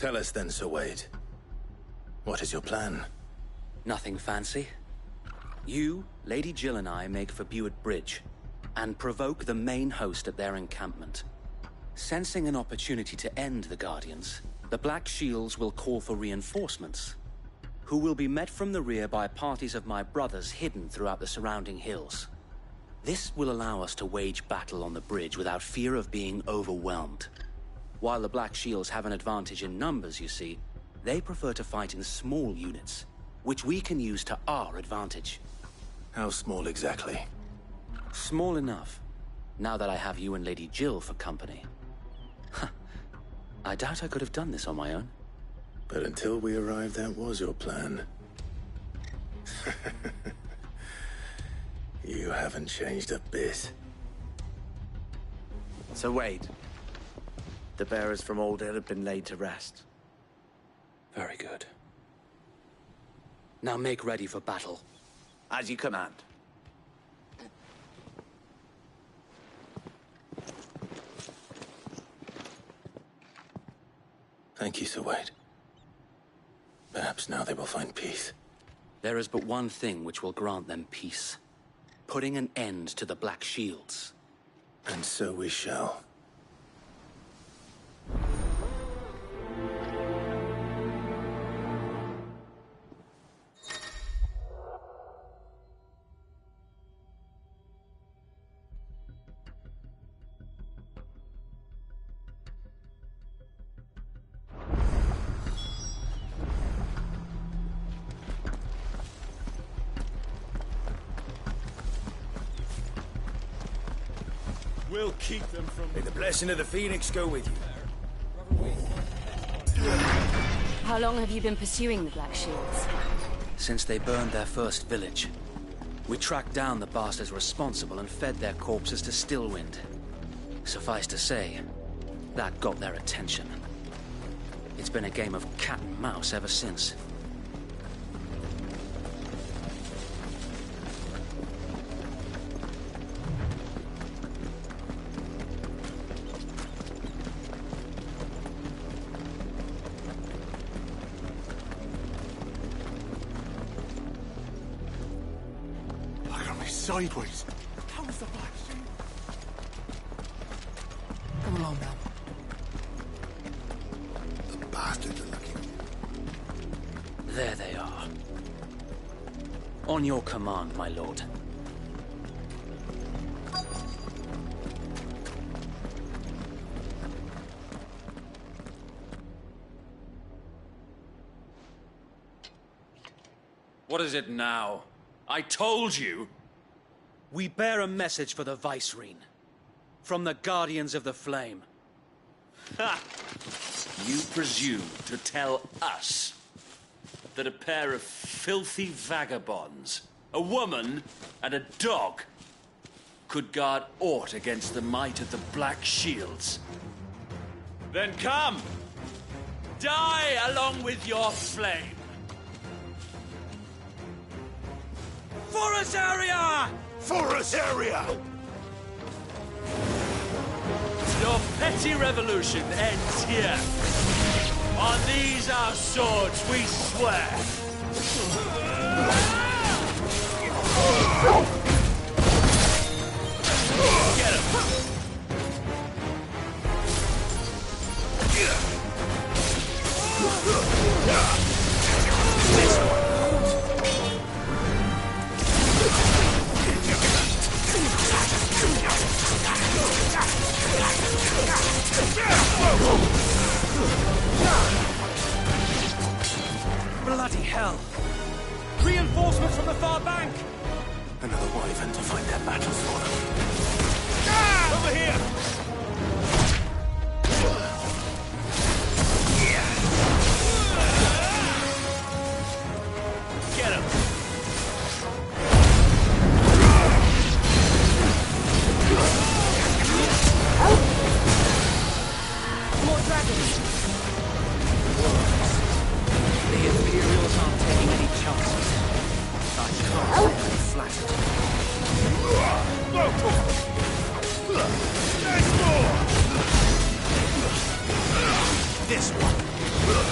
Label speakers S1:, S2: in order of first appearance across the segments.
S1: Tell us then, Sir Wade. What is your plan?
S2: Nothing fancy. You, Lady Jill and I make for Buett Bridge, and provoke the main host at their encampment. Sensing an opportunity to end the Guardians, the Black Shields will call for reinforcements, who will be met from the rear by parties of my brothers hidden throughout the surrounding hills. This will allow us to wage battle on the bridge without fear of being overwhelmed. While the Black Shields have an advantage in numbers, you see, they prefer to fight in small units, which we can use to our advantage.
S1: How small exactly?
S2: Small enough, now that I have you and Lady Jill for company. I doubt I could have done this on my own.
S1: But until we arrived, that was your plan. You haven't changed a bit.
S3: So Wade, the bearers from Old Hill have been laid to rest.
S2: Very good. Now make ready for battle.
S3: As you command.
S1: Thank you, Sir Wade. Perhaps now they will find peace.
S2: There is but one thing which will grant them peace. Putting an end to the Black Shields.
S1: And so we shall.
S4: We'll keep them from...
S5: May the blessing of the Phoenix go with you.
S6: How long have you been pursuing the Black Shields?
S2: Since they burned their first village. We tracked down the bastards responsible and fed their corpses to Stillwind. Suffice to say, that got their attention. It's been a game of cat and mouse ever since.
S4: Sideways. How is the Black Shield?
S5: Come along now.
S4: The bastards are looking.
S2: There they are. On your command, my lord.
S7: What is it now? I told you!
S2: We bear a message for the Vicereine. From the Guardians of the Flame.
S7: Ha! You presume to tell us that a pair of filthy vagabonds, a woman and a dog, could guard aught against the might of the Black Shields? Then come! Die along with your flame! Forest area!
S5: Forest area!
S7: Your petty revolution ends here. On these our swords we swear. Get him. This one.
S2: Bloody hell! Reinforcements from the far bank!
S1: Another wyvern to fight their battles for them.
S5: Over here!
S7: Get him.
S6: More dragons!
S2: The Imperials aren't taking any chances. I can't say I'm flattered.
S5: This one!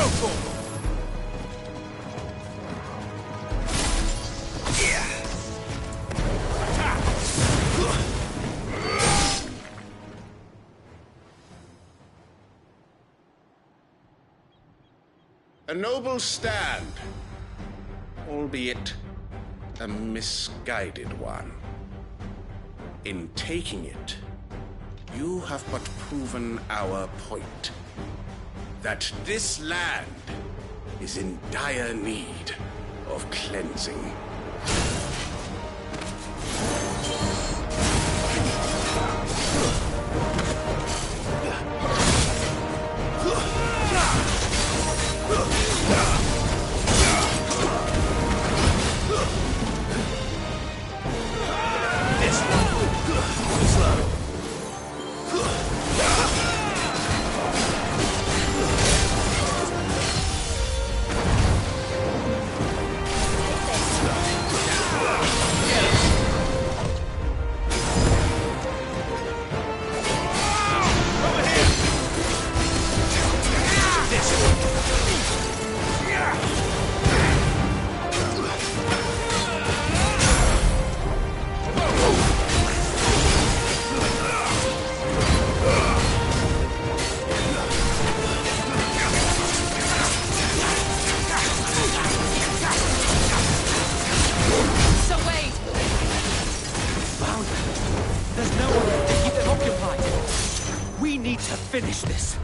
S5: for them!
S8: A noble stand, albeit a misguided one. In taking it, you have but proven our point. That this land is in dire need of cleansing.
S2: Finish this.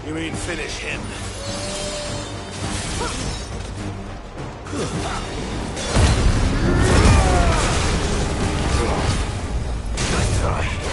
S5: You mean finish him? Nice try.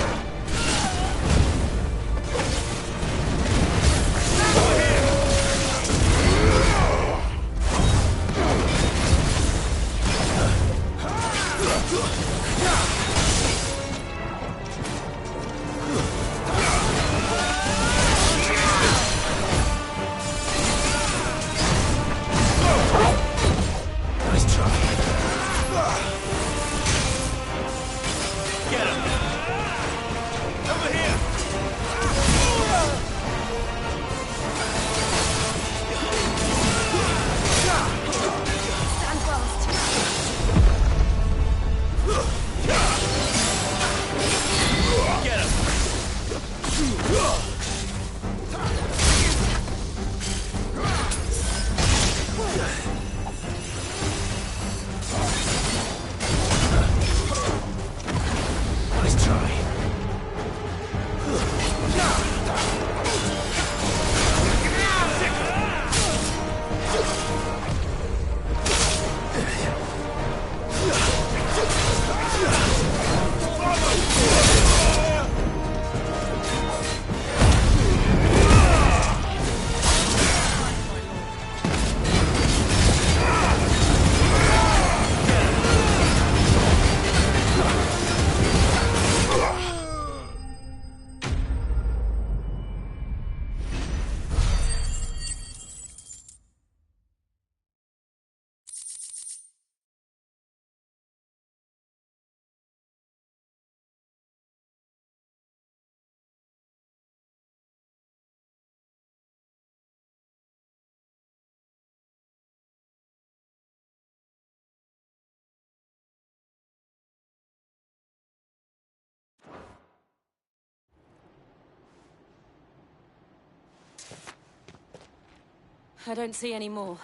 S6: I don't see any more.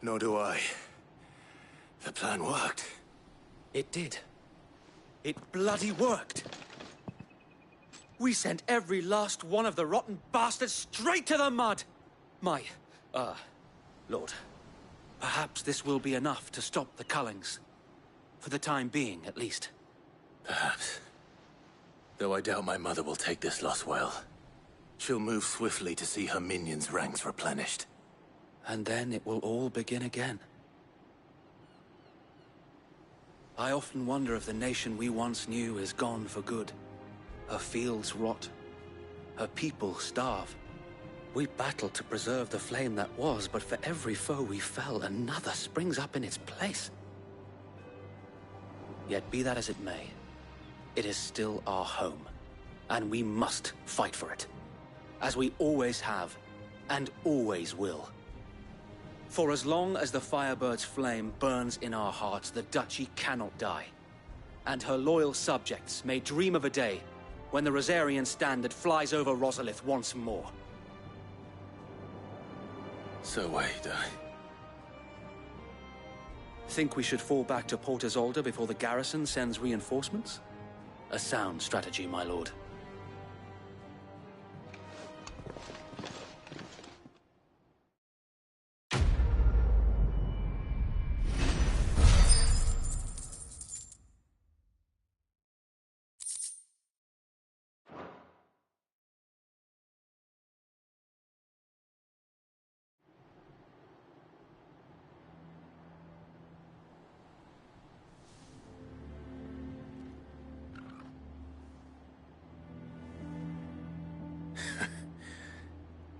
S1: Nor do I. The plan worked.
S2: It did. It bloody worked. We sent every last one of the rotten bastards straight to the mud! Lord, perhaps this will be enough to stop the Cullings. For the time being, at least.
S1: Perhaps. Though I doubt my mother will take this loss well. She'll move swiftly to see her minions' ranks replenished.
S2: And then it will all begin again. I often wonder if the nation we once knew is gone for good. Her fields rot. Her people starve. We battled to preserve the flame that was, but for every foe we fell, another springs up in its place. Yet be that as it may, it is still our home, and we must fight for it. as we always have, and always will. For as long as the Firebird's flame burns in our hearts, the Duchy cannot die. And her loyal subjects may dream of a day when the Rosarian standard flies over Rosalith once more.
S1: So wait,
S2: Think we should fall back to Port Isolde before the garrison sends reinforcements? A sound strategy, my lord.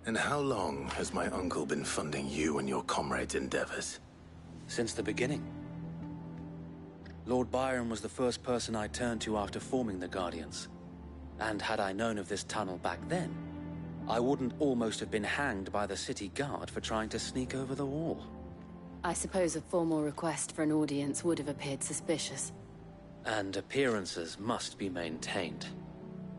S1: And how long has my uncle been funding you and your comrades' endeavors?
S2: Since the beginning. Lord Byron was the first person I turned to after forming the Guardians. And had I known of this tunnel back then, I wouldn't almost have been hanged by the city guard for trying to sneak over the wall.
S6: I suppose a formal request for an audience would have appeared suspicious.
S2: And appearances must be maintained.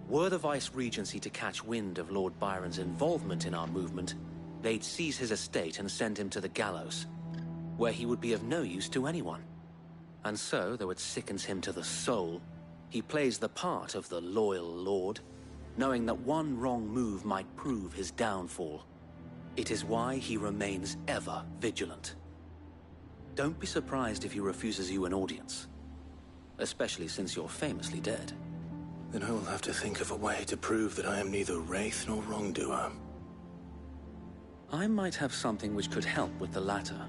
S2: Were the Vice-Regency to catch wind of Lord Byron's involvement in our movement, they'd seize his estate and send him to the gallows, where he would be of no use to anyone. And so, though it sickens him to the soul, he plays the part of the loyal lord, knowing that one wrong move might prove his downfall. It is why he remains ever vigilant. Don't be surprised if he refuses you an audience, especially since you're famously dead.
S1: Then I will have to think of a way to prove that I am neither wraith nor wrongdoer.
S2: I might have something which could help with the latter.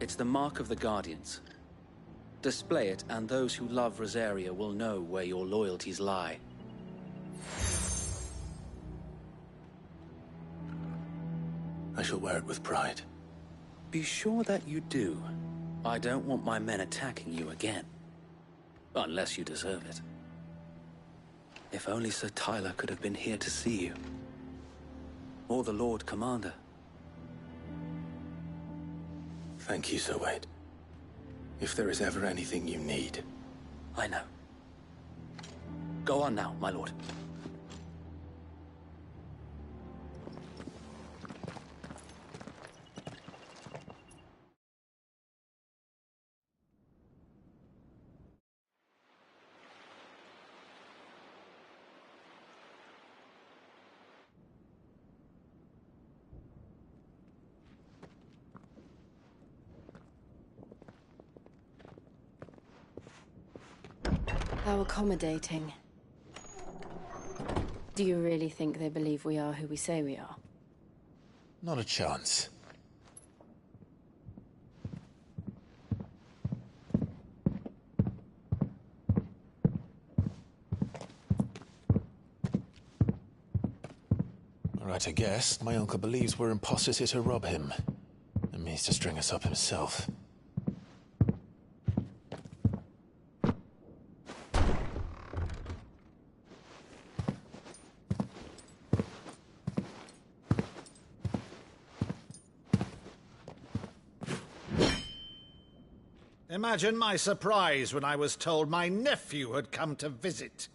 S2: It's the mark of the Guardians. Display it, and those who love Rosaria will know where your loyalties lie.
S1: I shall wear it with pride.
S2: Be sure that you do. I don't want my men attacking you again. Unless you deserve it. If only Sir Tyler could have been here to see you. Or the Lord Commander.
S1: Thank you, Sir Wade. If there is ever anything you need.
S2: I know. Go on now, my lord.
S6: How accommodating. Do you really think they believe we are who we say we are?
S5: Not a chance. Right, I guess. My uncle believes we're imposters here to rob him. And means to string us up himself.
S9: Imagine my surprise when I was told my nephew had come to visit.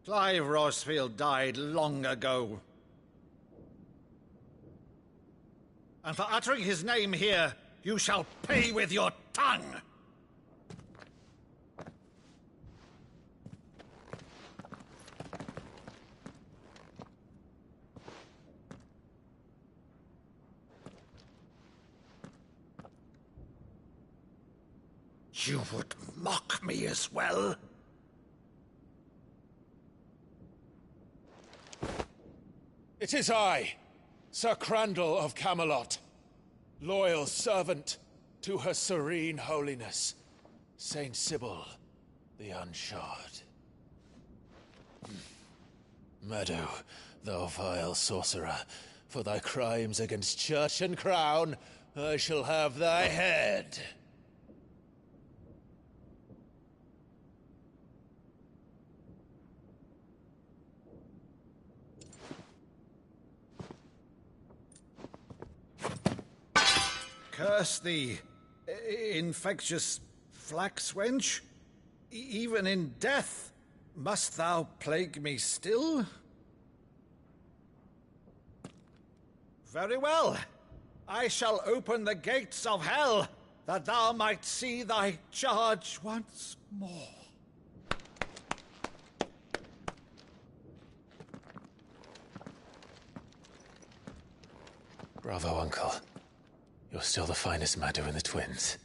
S9: Clive Rosfield died long ago. And for uttering his name here, you shall pay with your tongue! You would mock me as well?
S5: It is I, Sir Crandall of Camelot, loyal servant to Her Serene Holiness, Saint Sybil the Unshod. Meadow, thou vile sorcerer, for thy crimes against church and crown, I shall have thy head.
S9: Curse thee, infectious flax wench. Even in death, must thou plague me still? Very well. I shall open the gates of hell, that thou might see thy charge once more.
S5: Bravo, Uncle. You're still the finest Maddu in the twins.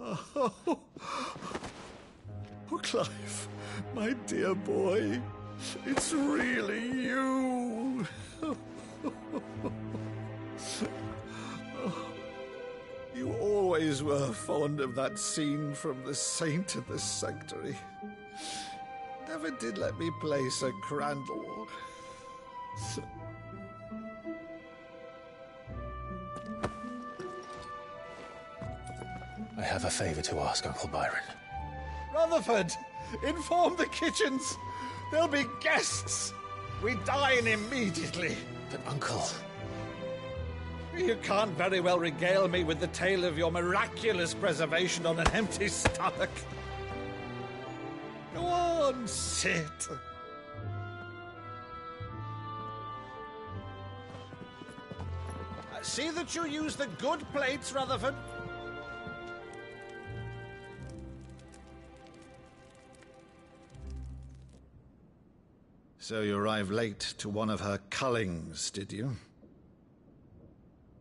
S9: Oh, Clive, my dear boy, it's really you. You always were fond of that scene from The Saint of the Sanctuary. Never did let me play Sir Crandall.
S5: I have a favor to ask, Uncle Byron.
S9: Rutherford, inform the kitchens. There'll be guests. We dine immediately.
S5: But, Uncle...
S9: You can't very well regale me with the tale of your miraculous preservation on an empty stomach. Go on, sit. See that you use the good plates, Rutherford. So you arrived late to one of her cullings, did you?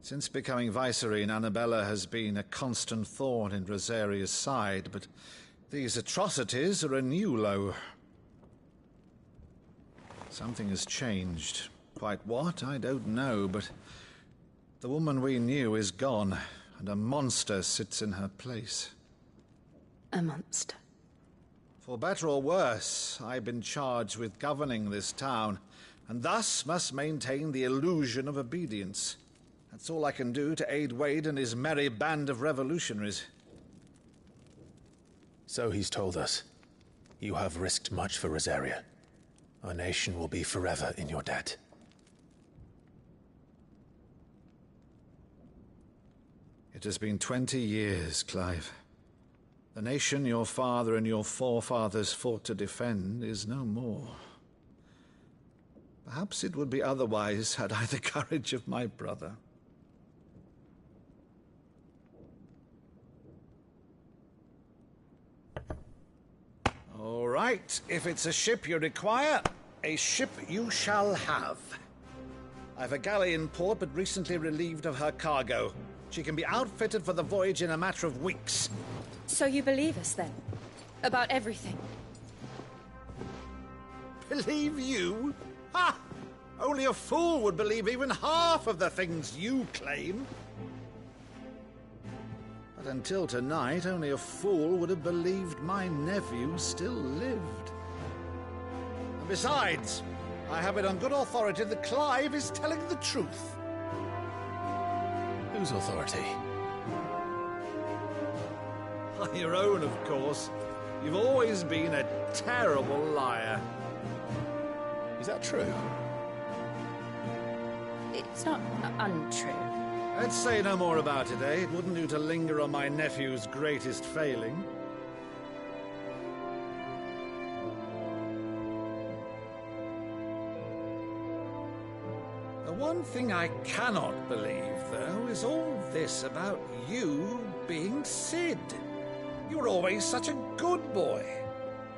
S9: Since becoming Vicereine, Annabella has been a constant thorn in Rosaria's side, but these atrocities are a new low. Something has changed. Quite what, I don't know, but the woman we knew is gone, and a monster sits in her place.
S6: A monster.
S9: For better or worse, I've been charged with governing this town, and thus must maintain the illusion of obedience. That's all I can do to aid Wade and his merry band of revolutionaries.
S5: So he's told us. You have risked much for Rosaria. Our nation will be forever in your debt.
S9: It has been 20 years, Clive. The nation your father and your forefathers fought to defend is no more. Perhaps it would be otherwise had I the courage of my brother. All right, if it's a ship you require, a ship you shall have. I've a galley in port, but recently relieved of her cargo. She can be outfitted for the voyage in a matter of weeks.
S10: So you believe us, then? About everything?
S9: Believe you? Ha! Only a fool would believe even half of the things you claim. But until tonight, only a fool would have believed my nephew still lived. And besides, I have it on good authority that Clive is telling the truth.
S5: Whose authority?
S9: Your own, of course. You've always been a terrible liar.
S5: Is that true?
S10: It's not untrue.
S9: Let's say no more about it, eh? It wouldn't do to linger on my nephew's greatest failing. The one thing I cannot believe, though, is all this about you being Sid. You were always such a good boy,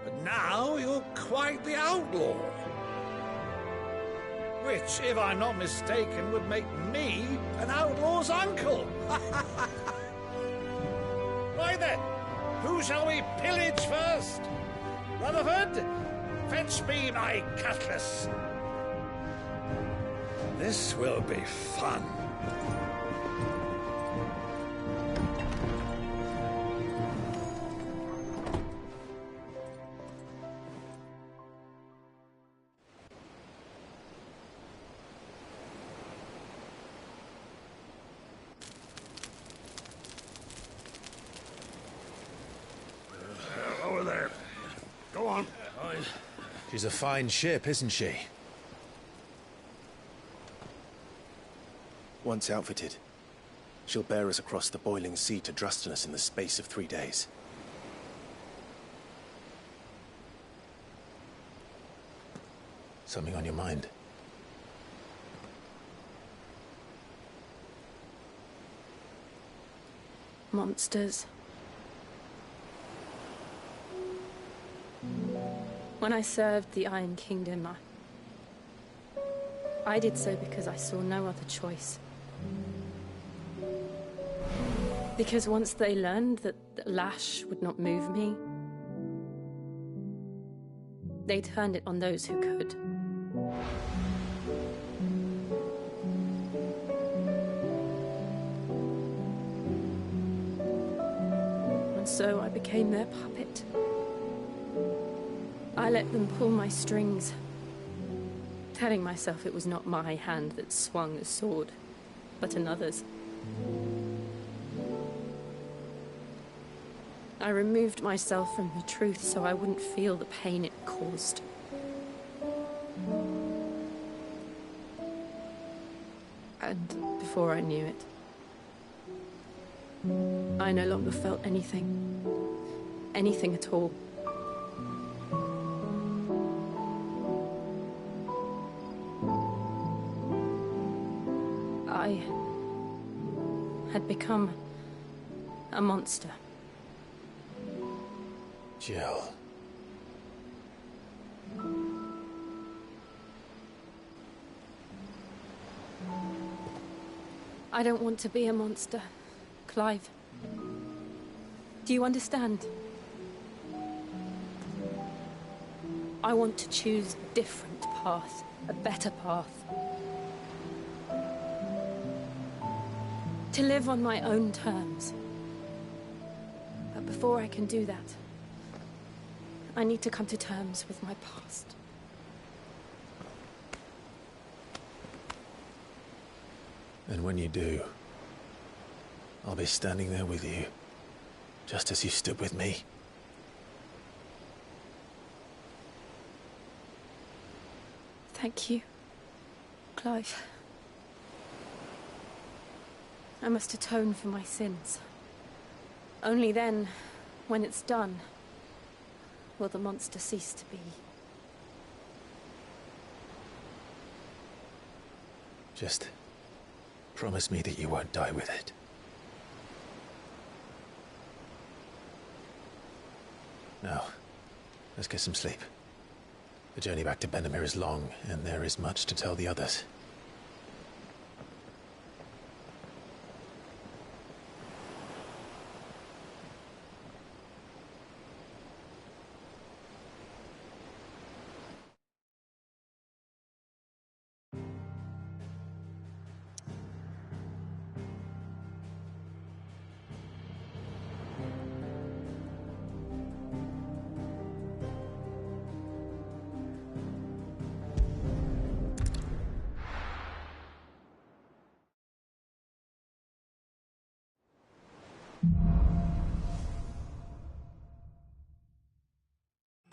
S9: but now you're quite the outlaw. Which, if I'm not mistaken, would make me an outlaw's uncle. Right then, who shall we pillage first? Rutherford, fetch me my cutlass. This will be fun.
S5: She's a fine ship, isn't she? Once outfitted, she'll bear us across the boiling sea to Drustenus in the space of 3 days. Something on your mind?
S10: Monsters. When I served the Iron Kingdom, I did so because I saw no other choice. Because once they learned that the lash would not move me, they turned it on those who could. And so I became their puppet. I let them pull my strings, telling myself it was not my hand that swung a sword, but another's. I removed myself from the truth so I wouldn't feel the pain it caused. And before I knew it, I no longer felt anything. Anything at all. I had become a monster.
S5: Jill.
S10: I don't want to be a monster, Clive. Do you understand? I want to choose a different path, a better path. To live on my own terms. But before I can do that, I need to come to terms with my past.
S5: And when you do, I'll be standing there with you, just as you stood with me.
S10: Thank you, Clive. I must atone for my sins. Only then, when it's done, will the monster cease to be.
S5: Just promise me that you won't die with it. Now, let's get some sleep. The journey back to Benamir is long, and there is much to tell the others.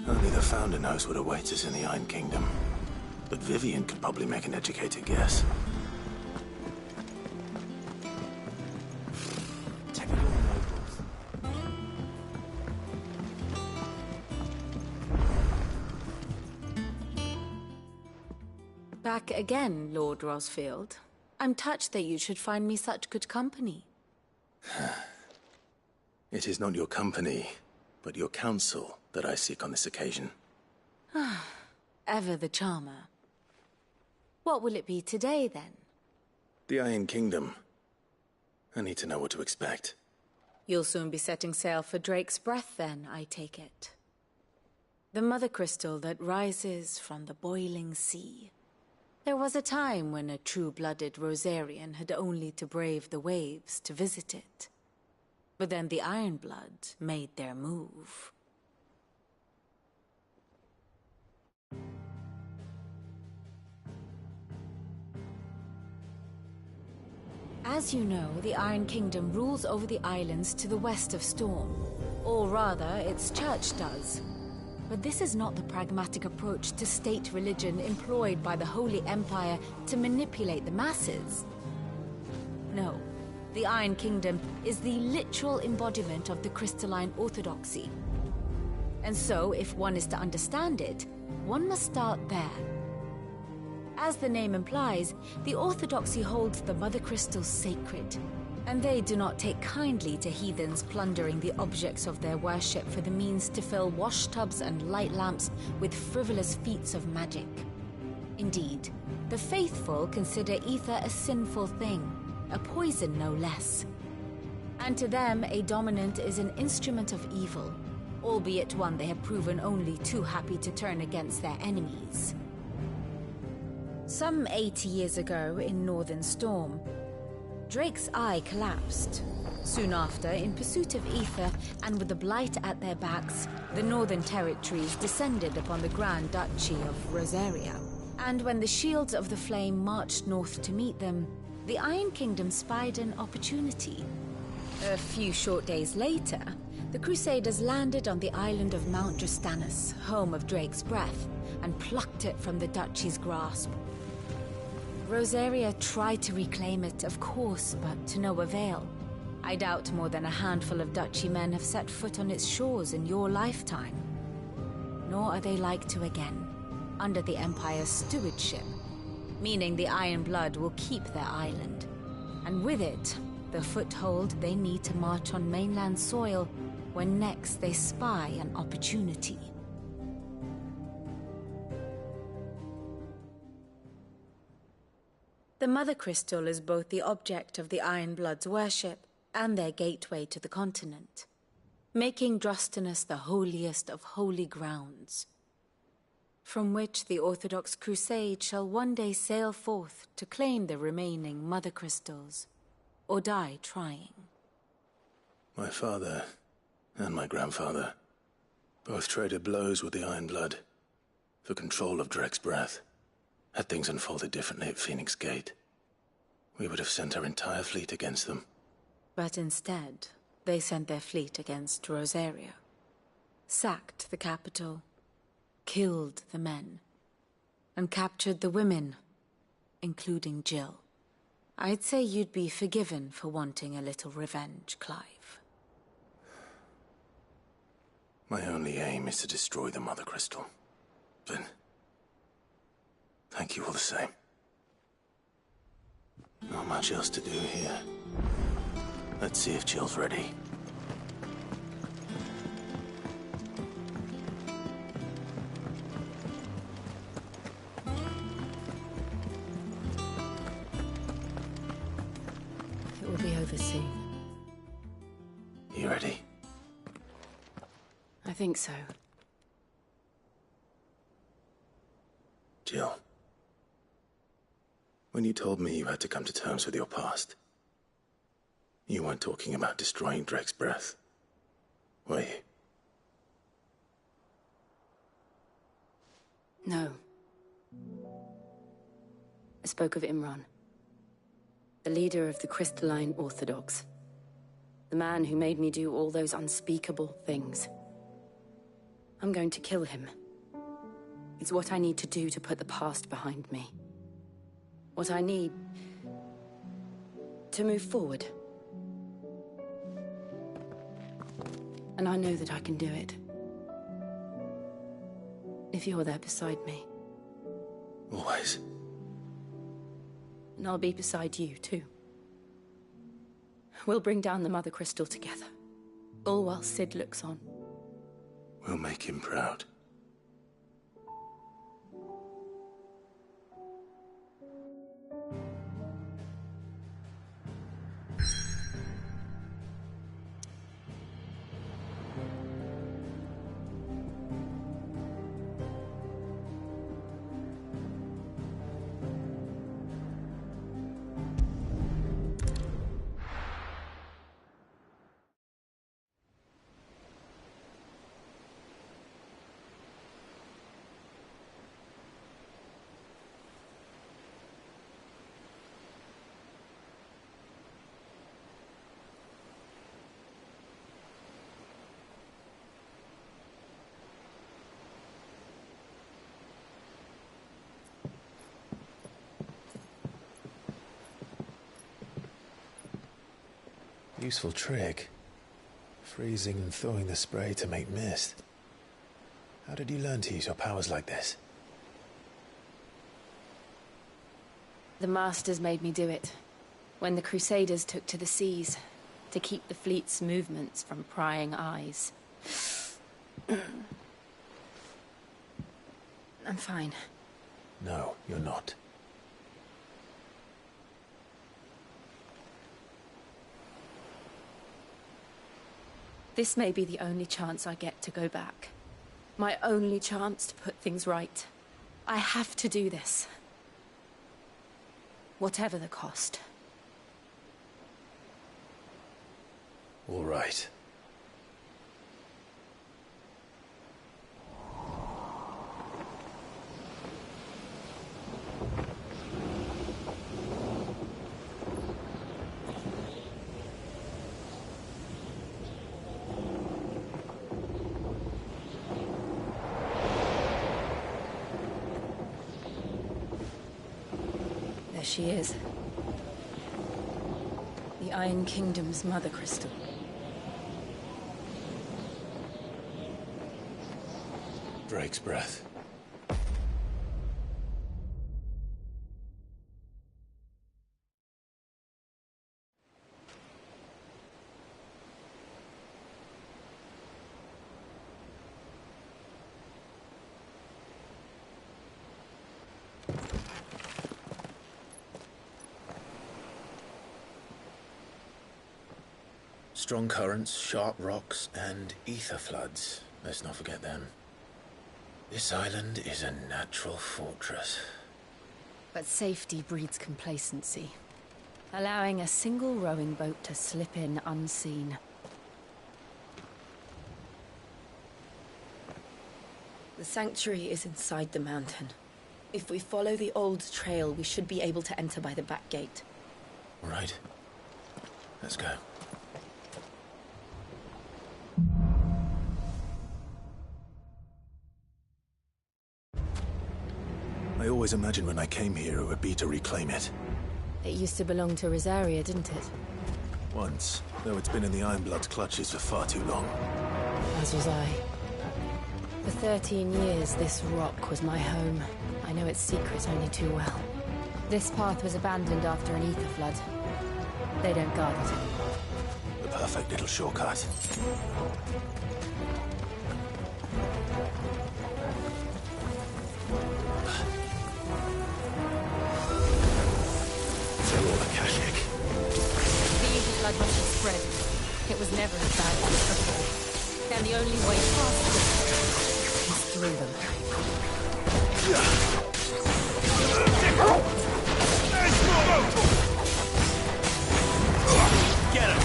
S1: Only the Founder knows what awaits us in the Iron Kingdom. But Vivian could probably make an educated guess.
S6: Back again, Lord Rosfield. I'm touched that you should find me such good company.
S1: It is not your company, but your counsel that I seek on this occasion.
S6: Ever the charmer. What will it be today, then?
S1: The Iron Kingdom. I need to know what to expect.
S6: You'll soon be setting sail for Drake's Breath, then, I take it. The mother crystal that rises from the boiling sea. There was a time when a true-blooded Rosarian had only to brave the waves to visit it. But then the Ironblood made their move. As you know, the Iron Kingdom rules over the islands to the west of Storm. Or rather, its church does. But this is not the pragmatic approach to state religion employed by the Holy Empire to manipulate the masses. No, the Iron Kingdom is the literal embodiment of the crystalline orthodoxy. And so, if one is to understand it, one must start there. As the name implies, the orthodoxy holds the Mother Crystal sacred, and they do not take kindly to heathens plundering the objects of their worship for the means to fill washtubs and light lamps with frivolous feats of magic. Indeed, the faithful consider ether a sinful thing, a poison no less. And to them, a dominant is an instrument of evil, albeit one they have proven only too happy to turn against their enemies. Some 80 years ago, in Northern Storm, Drake's eye collapsed. Soon after, in pursuit of ether and with the Blight at their backs, the Northern Territories descended upon the Grand Duchy of Rosaria. And when the Shields of the Flame marched north to meet them, the Iron Kingdom spied an opportunity. A few short days later, the Crusaders landed on the island of Mount Justanus, home of Drake's breath, and plucked it from the duchy's grasp. Rosaria tried to reclaim it, of course, but to no avail. I doubt more than a handful of duchy men have set foot on its shores in your lifetime. Nor are they like to again, under the Empire's stewardship, meaning the Iron Blood will keep their island. And with it, the foothold they need to march on mainland soil when next they spy an opportunity. The Mother Crystal is both the object of the Iron Blood's worship and their gateway to the continent, making Drostanus the holiest of holy grounds, from which the Orthodox Crusade shall one day sail forth to claim the remaining Mother Crystals, or die trying.
S1: My father and my grandfather both traded blows with the Iron Blood for control of Drake's breath. Had things unfolded differently at Phoenix Gate, we would have sent our entire fleet against them.
S6: But instead, they sent their fleet against Rosaria, sacked the capital, killed the men, and captured the women, including Jill. I'd say you'd be forgiven for wanting a little revenge, Clive.
S1: My only aim is to destroy the Mother Crystal. But thank you all the same. Not much else to do here. Let's see if Jill's ready.
S6: It will be over soon.
S1: You ready?
S10: I think so.
S1: Jill. When you told me you had to come to terms with your past, you weren't talking about destroying Drake's breath, were you?
S10: No. I spoke of Imran, the leader of the Crystalline Orthodox. The man who made me do all those unspeakable things. I'm going to kill him. It's what I need to do to put the past behind me. What I need to move forward. And I know that I can do it. If you're there beside me.
S1: Always.
S10: And I'll be beside you, too. We'll bring down the Mother Crystal together. All while Sid looks on.
S1: We'll make him proud.
S5: Useful trick. Freezing and thawing the spray to make mist. How did you learn to use your powers like this?
S10: The Masters made me do it. When the Crusaders took to the seas, to keep the fleet's movements from prying eyes. I'm fine.
S5: No, you're not.
S10: This may be the only chance I get to go back. My only chance to put things right. I have to do this. Whatever the cost.
S5: All right.
S10: There she is. The Iron Kingdom's Mother Crystal.
S5: Drake's breath. Strong currents, sharp rocks, and ether floods. Let's not forget them. This island is a natural fortress.
S10: But safety breeds complacency. Allowing a single rowing boat to slip in unseen. The sanctuary is inside the mountain. If we follow the old trail, we should be able to enter by the back gate.
S5: All right. Let's go. I always imagined when I came here it would be to reclaim it.
S10: It used to belong to Rosaria, didn't it?
S5: Once, though it's been in the Ironblood's clutches for far too long.
S10: As was I. For 13 years, this rock was my home. I know its secrets only too well. This path was abandoned after an ether flood. They don't guard it anymore.
S5: The perfect little shortcut.
S10: Blood must have spread. It was never as bad as before. And the only way past it is through them.
S7: Get him!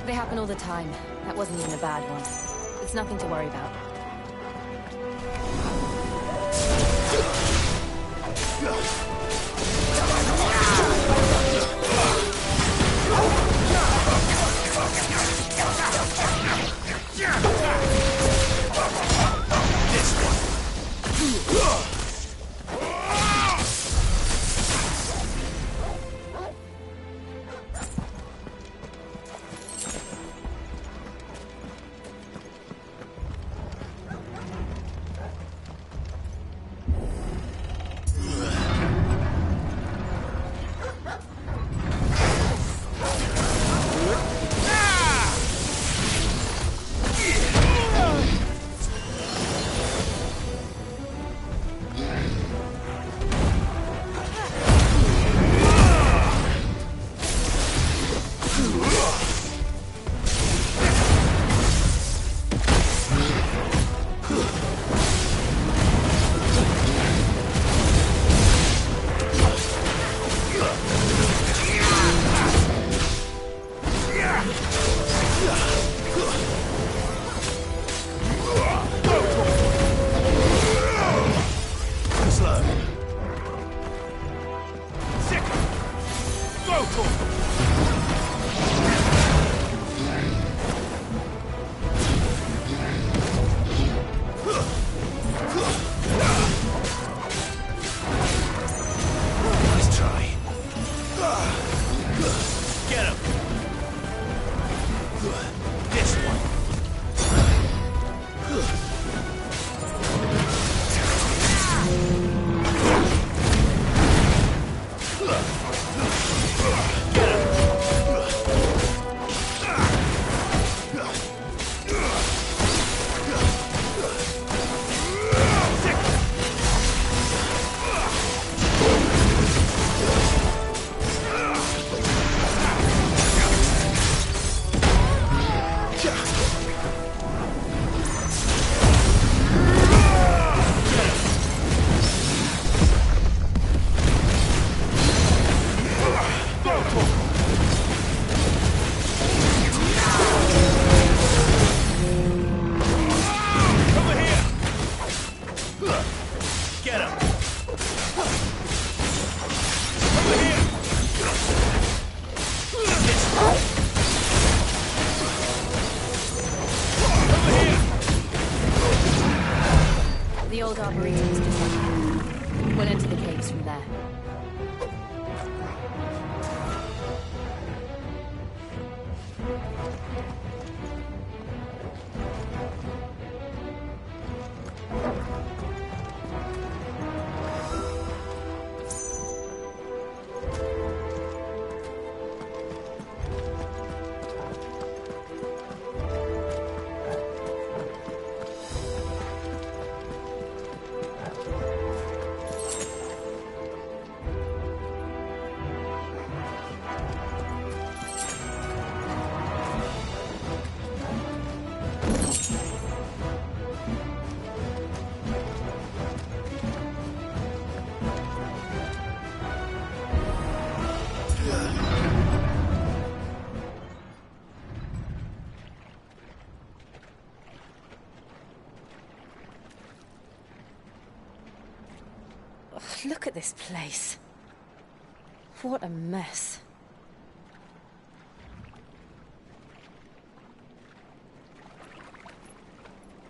S10: They happen all the time. That wasn't even a bad one. It's nothing to worry about.
S1: Nice try. Get him! This one.
S10: The old arboretum is just up here. We'll enter the caves from there. Look at this place. What a mess.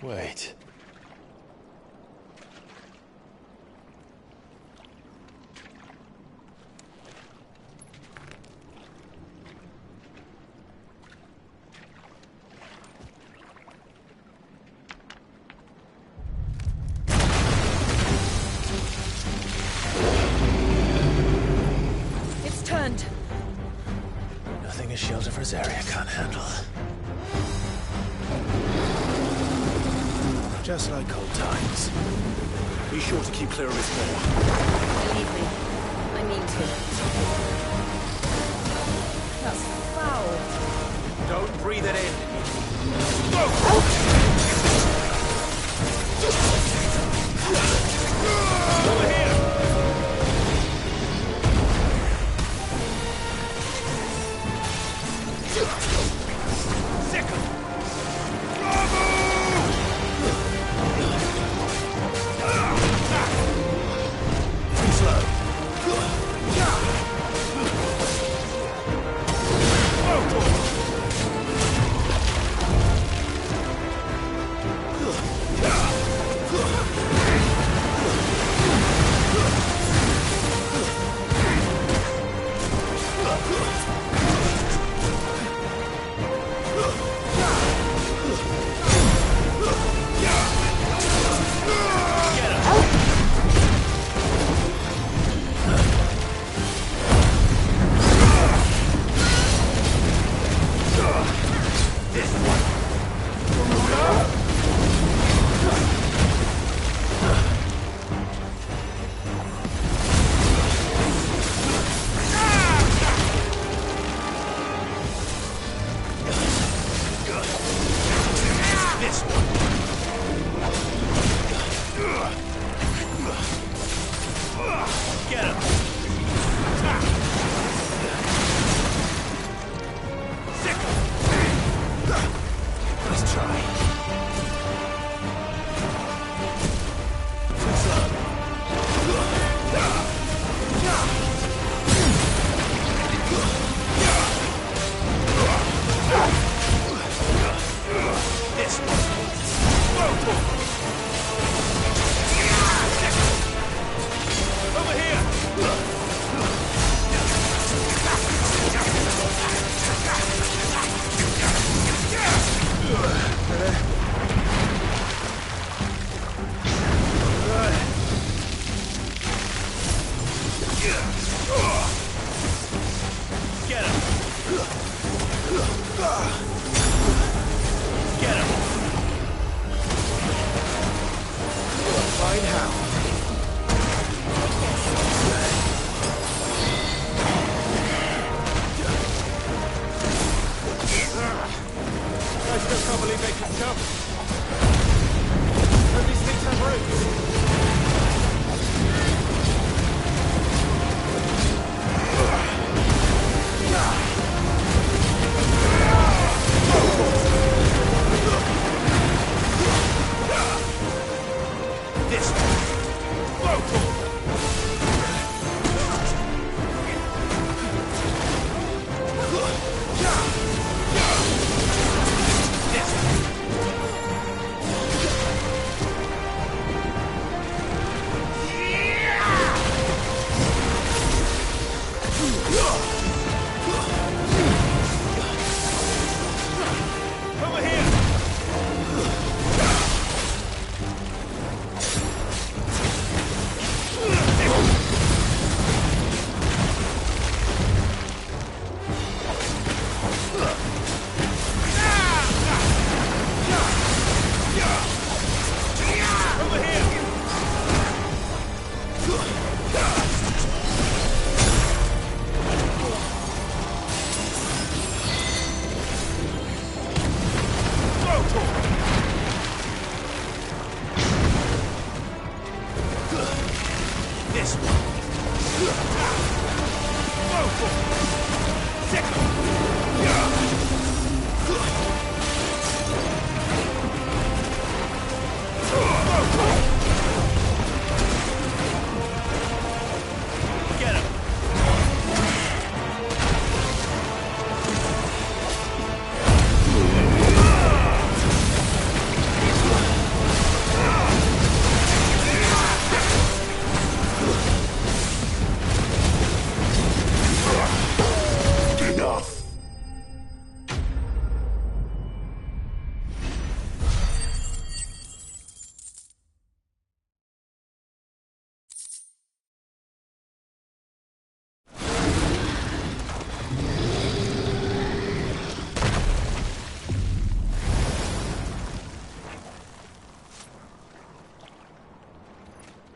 S1: Wait. Nothing a shield of Rosaria can't handle. Just like old times. Be sure to keep clear of his more.
S10: Believe me, I mean to. That's foul.
S1: Don't breathe it in. Over here! Second! Bravo! Too slow.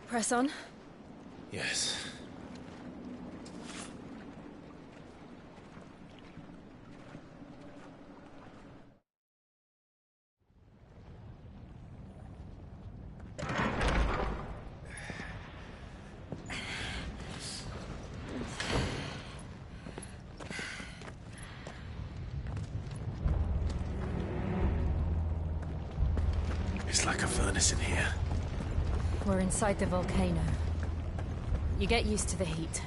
S10: Press on.
S5: Yes.
S1: It's like a furnace in here.
S11: We're inside the volcano. You get used to the heat,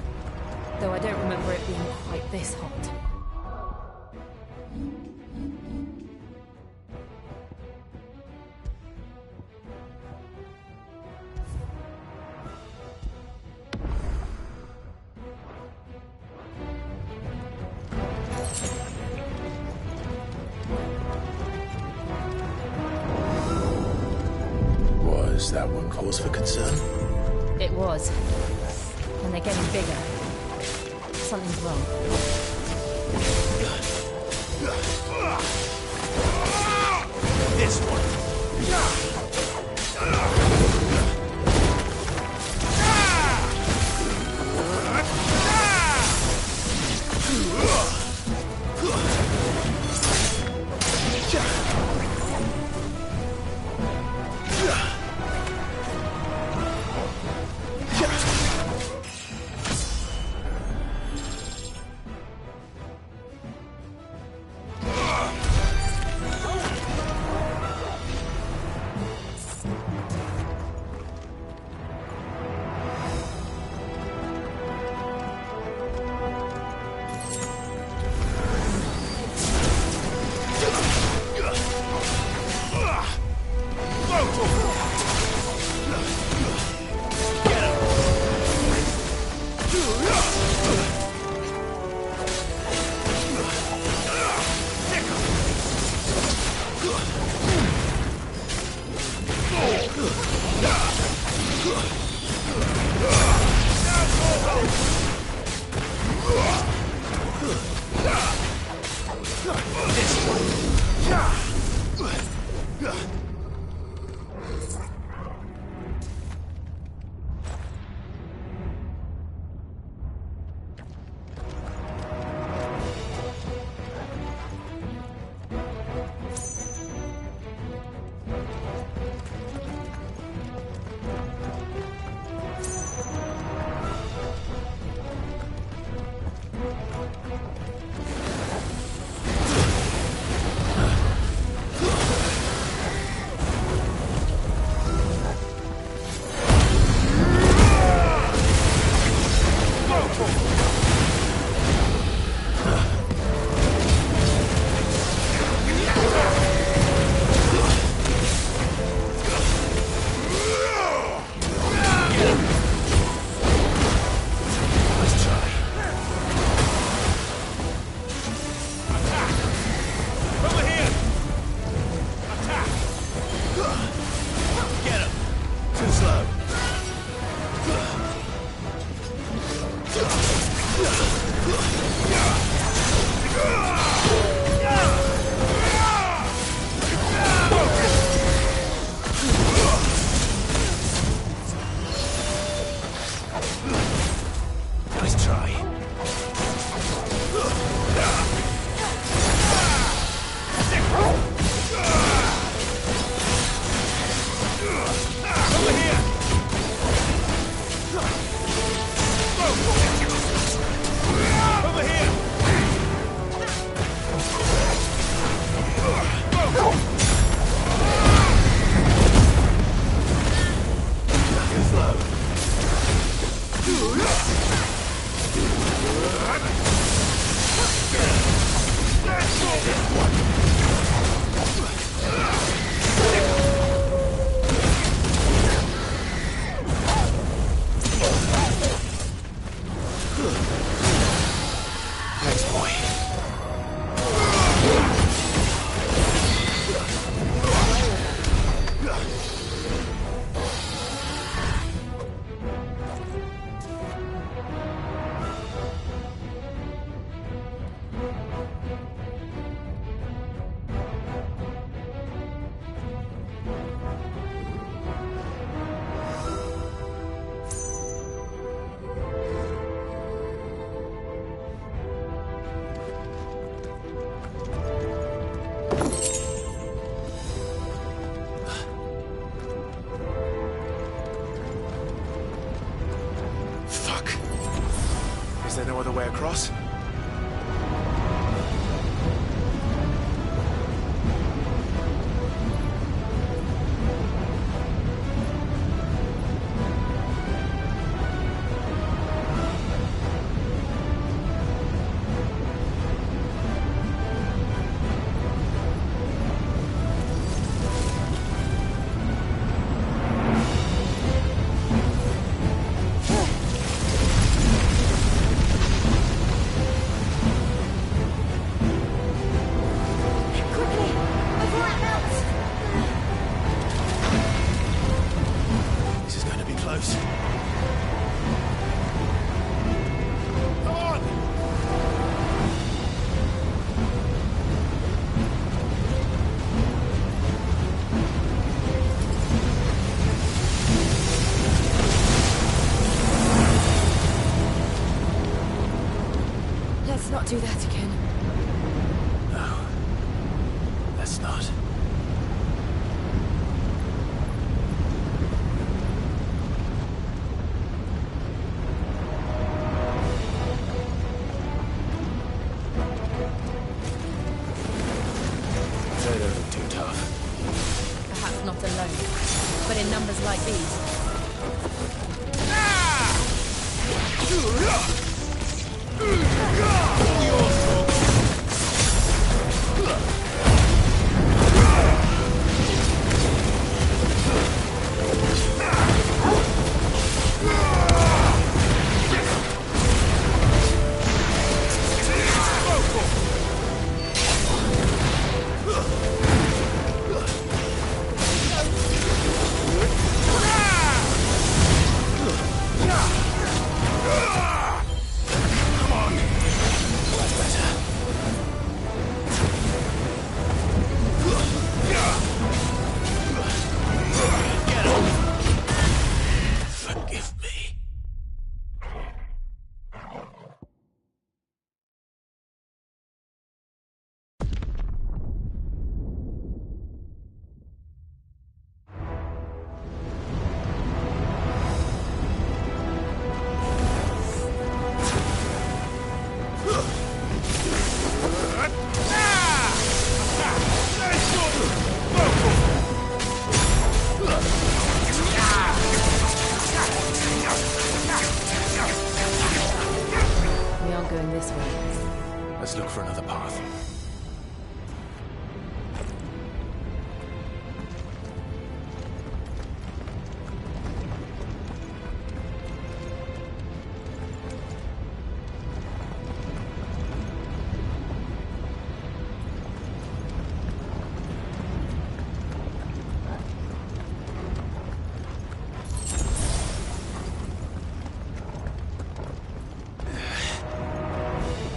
S11: though I don't remember it being quite this hot.
S1: Was that one cause for concern?
S11: It was. And they're getting bigger. Something's wrong.
S4: This one.
S12: Is there no other way across?
S11: Not do that again.
S5: No. Let's not.
S1: They don't look too tough.
S11: Perhaps not alone, but in numbers like these.
S5: Let's look for another path.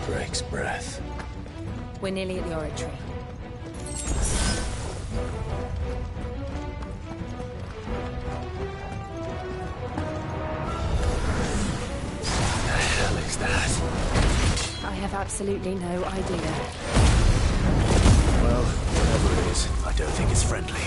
S1: Drake's breath.
S11: We're nearly at the oratory.
S1: What the hell is that?
S11: I have absolutely no idea.
S1: Well, whatever it is, I don't think it's friendly.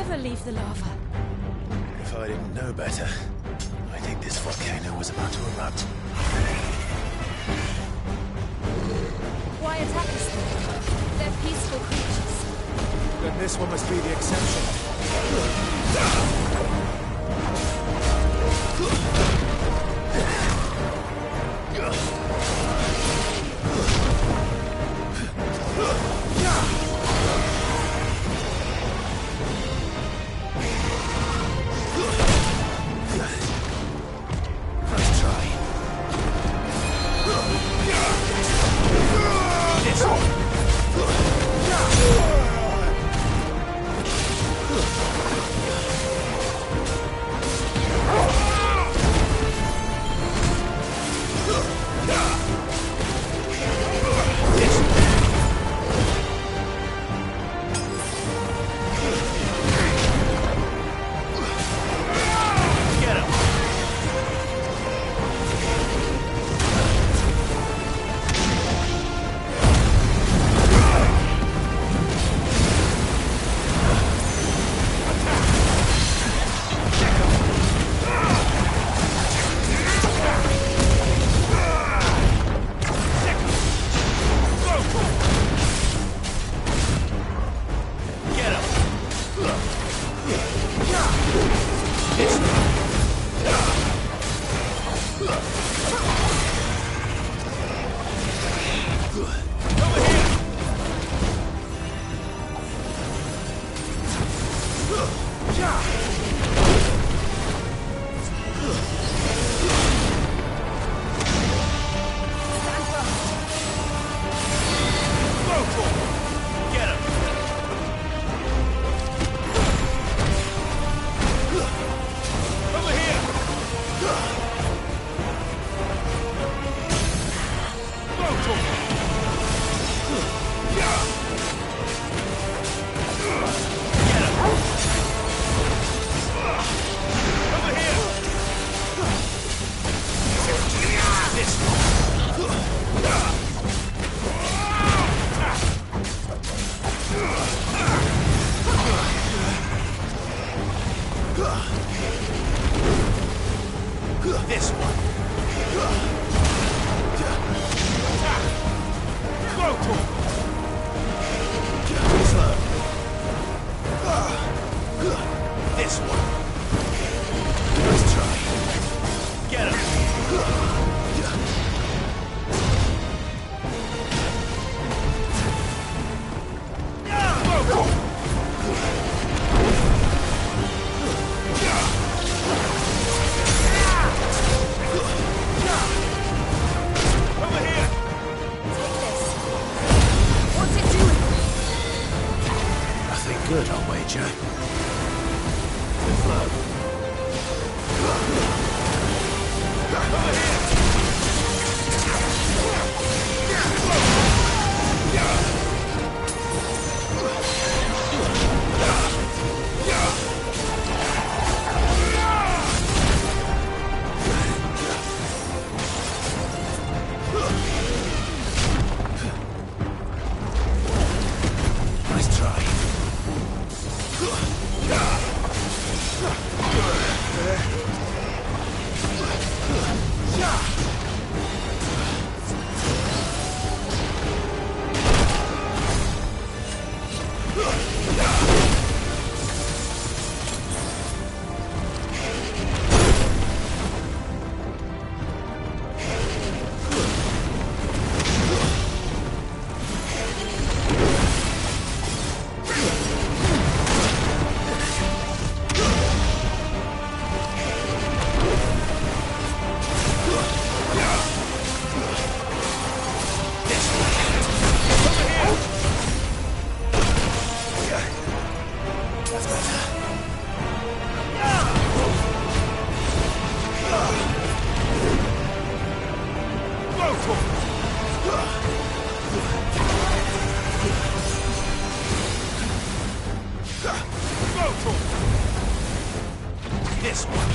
S11: never leave the lava.
S5: If I didn't know better, I think this volcano was about to erupt.
S11: Why attack us then? They're peaceful creatures.
S12: Then this one must be the exception.
S4: This one. Go to him. This one. Let's try. Get him.
S1: Good, I'll wager. Nice try.
S4: This one.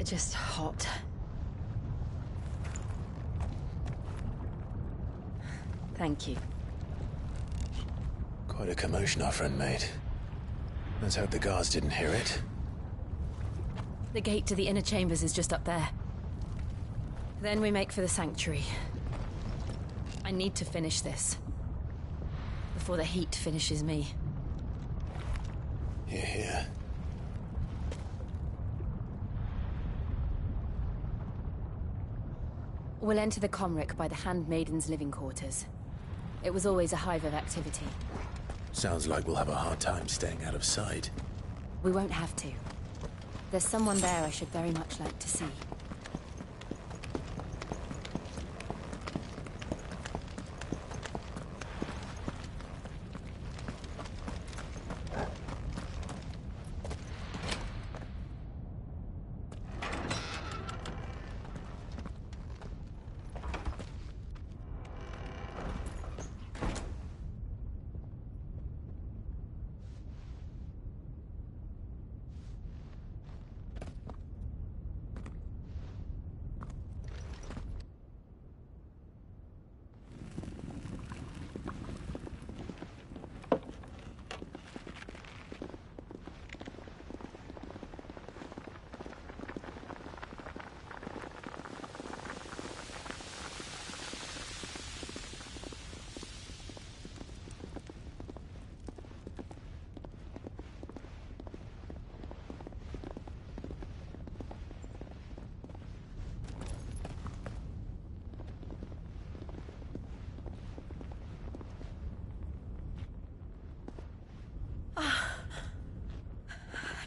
S11: Just hot. Thank you.
S5: Quite a commotion our friend made. Let's hope the guards didn't hear it.
S11: The gate to the inner chambers is just up there. Then we make for the sanctuary. I need to finish this. Before the heat finishes me.
S5: Hear, hear.
S11: We'll enter the Comric by the Handmaiden's living quarters. It was always a hive of activity.
S5: Sounds like we'll have a hard time staying out of sight.
S11: We won't have to. There's someone there I should very much like to see.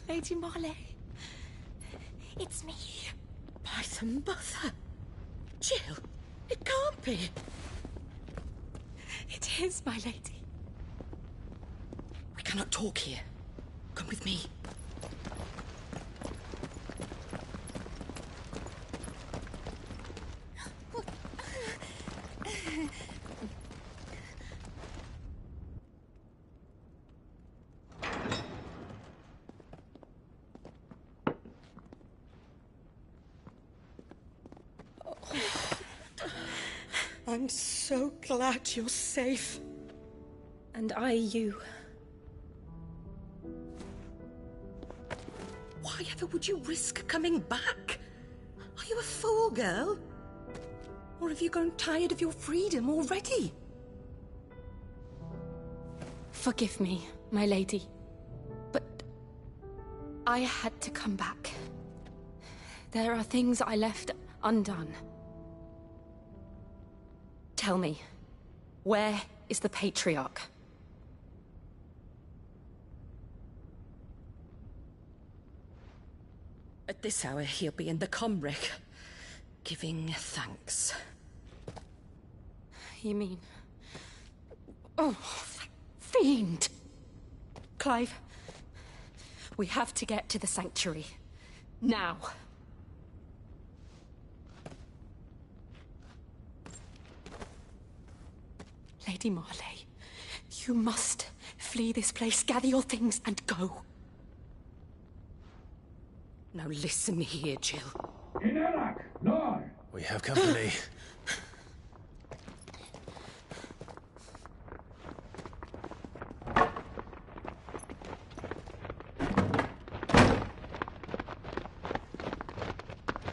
S13: Lady Marley. It's me.
S14: By the mother. Jill, it can't be.
S13: It is, my lady.
S14: We cannot talk here. Come with me. I'm so glad you're safe.
S11: And I you.
S14: Why ever would you risk coming back? Are you a fool, girl? Or have you grown tired of your freedom already?
S11: Forgive me, my lady. But I had to come back. There are things I left undone. Tell me, where is the Patriarch?
S14: At this hour, he'll be in the Comric, giving thanks.
S11: You mean... Oh, that fiend! Clive, we have to get to the Sanctuary. Now. Lady Marley, you must flee this place, gather your things, and go.
S14: Now listen here, Jill.
S5: We have company.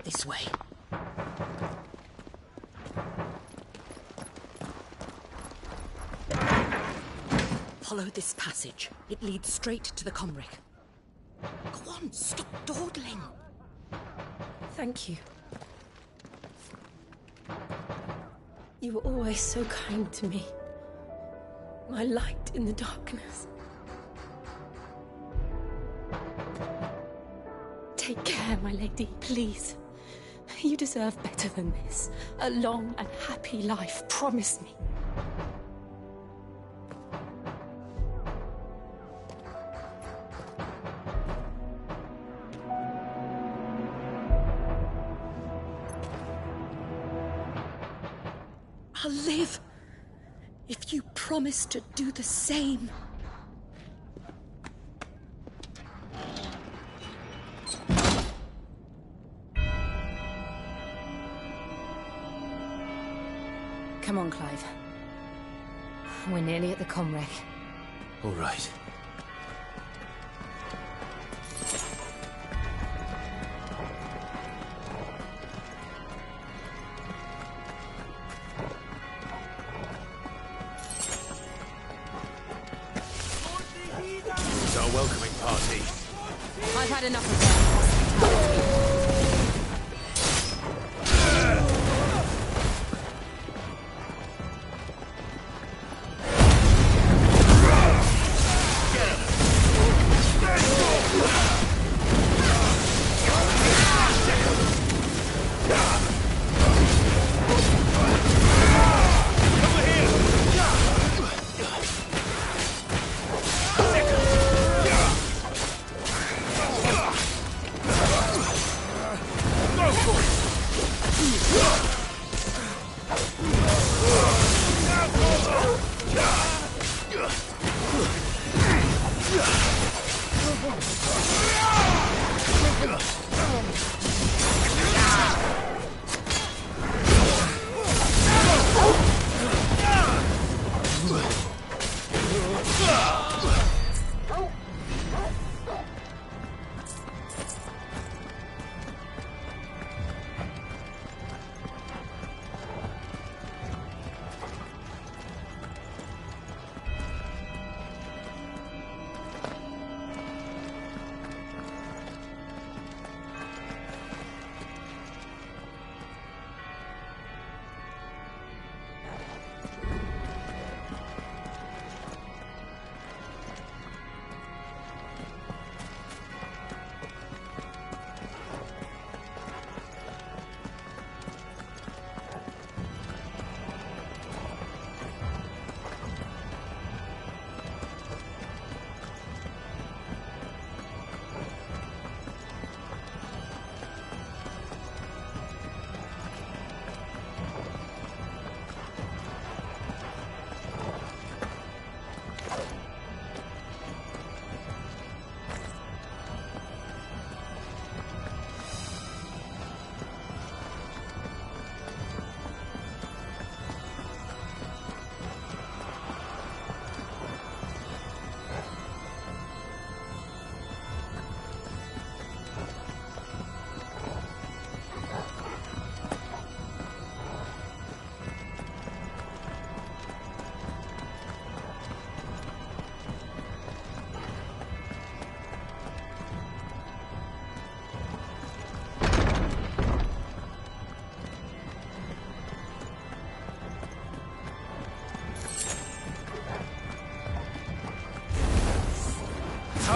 S14: This way. Follow this passage. It leads straight to the Comric. Go on, stop dawdling.
S11: Thank you. You were always so kind to me. My light in the darkness. Take care, my lady, please. You deserve better than this. A long and happy life, promise me.
S14: I'll live if you promise to do the same.
S11: Come on, Clive. We're nearly at the Comric.
S5: All right.
S4: It's our welcoming party.
S11: I've had enough of that.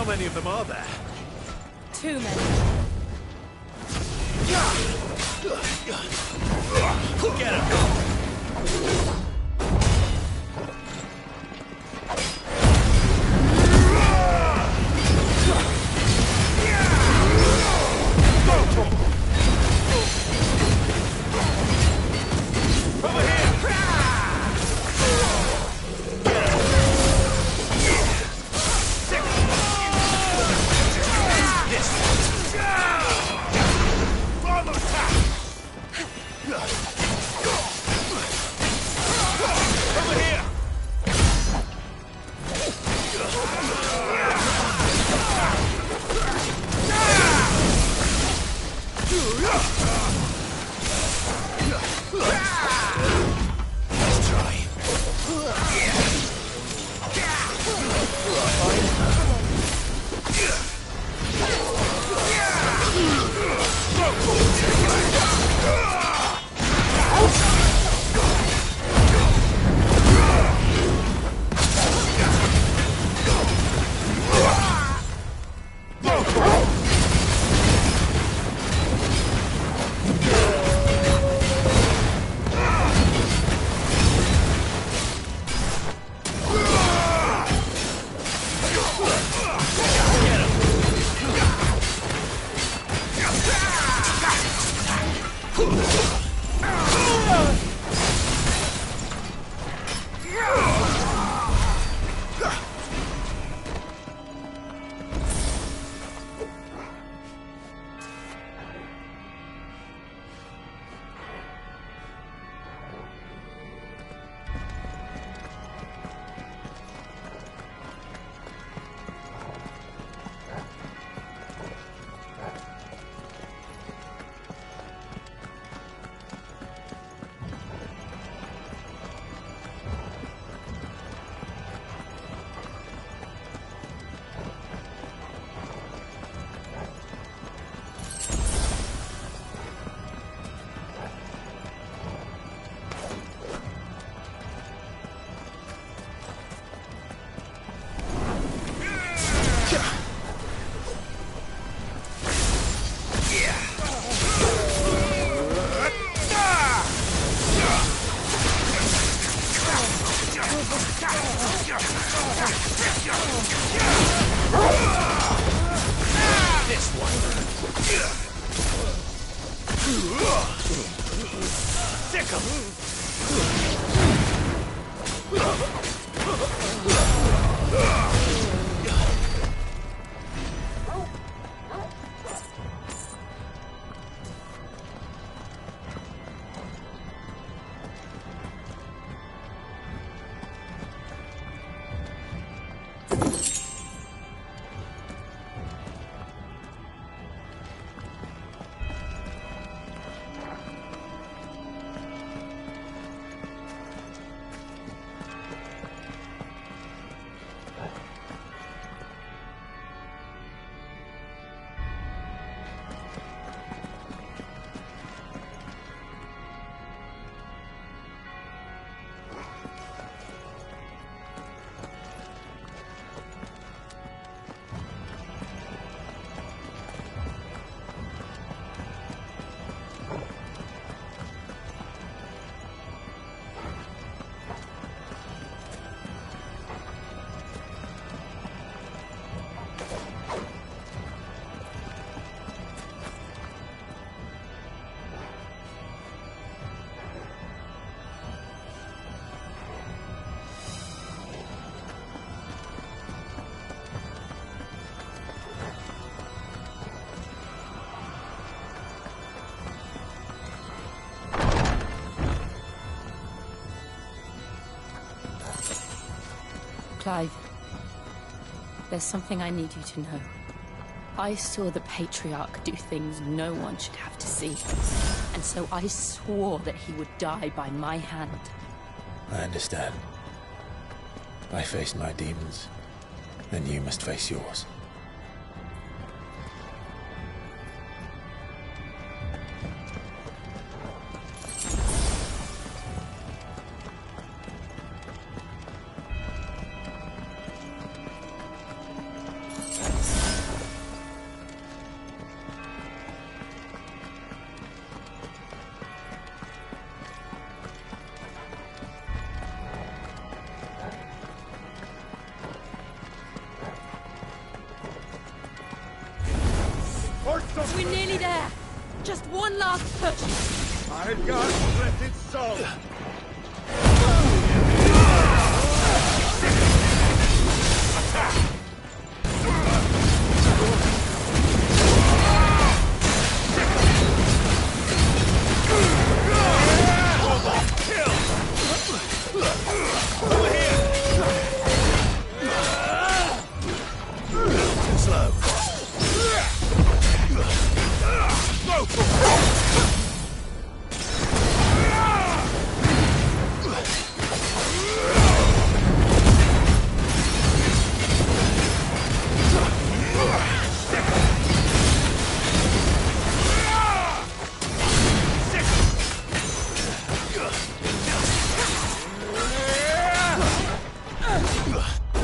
S4: How many of them are there?
S11: Too many.
S4: Get him!
S11: Clive, there's something I need you to know. I saw the Patriarch do things no one should have to see. And so I swore that he would die by my hand.
S5: I understand. I faced my demons, and you must face yours.
S11: last push!
S4: Our God bless its soul!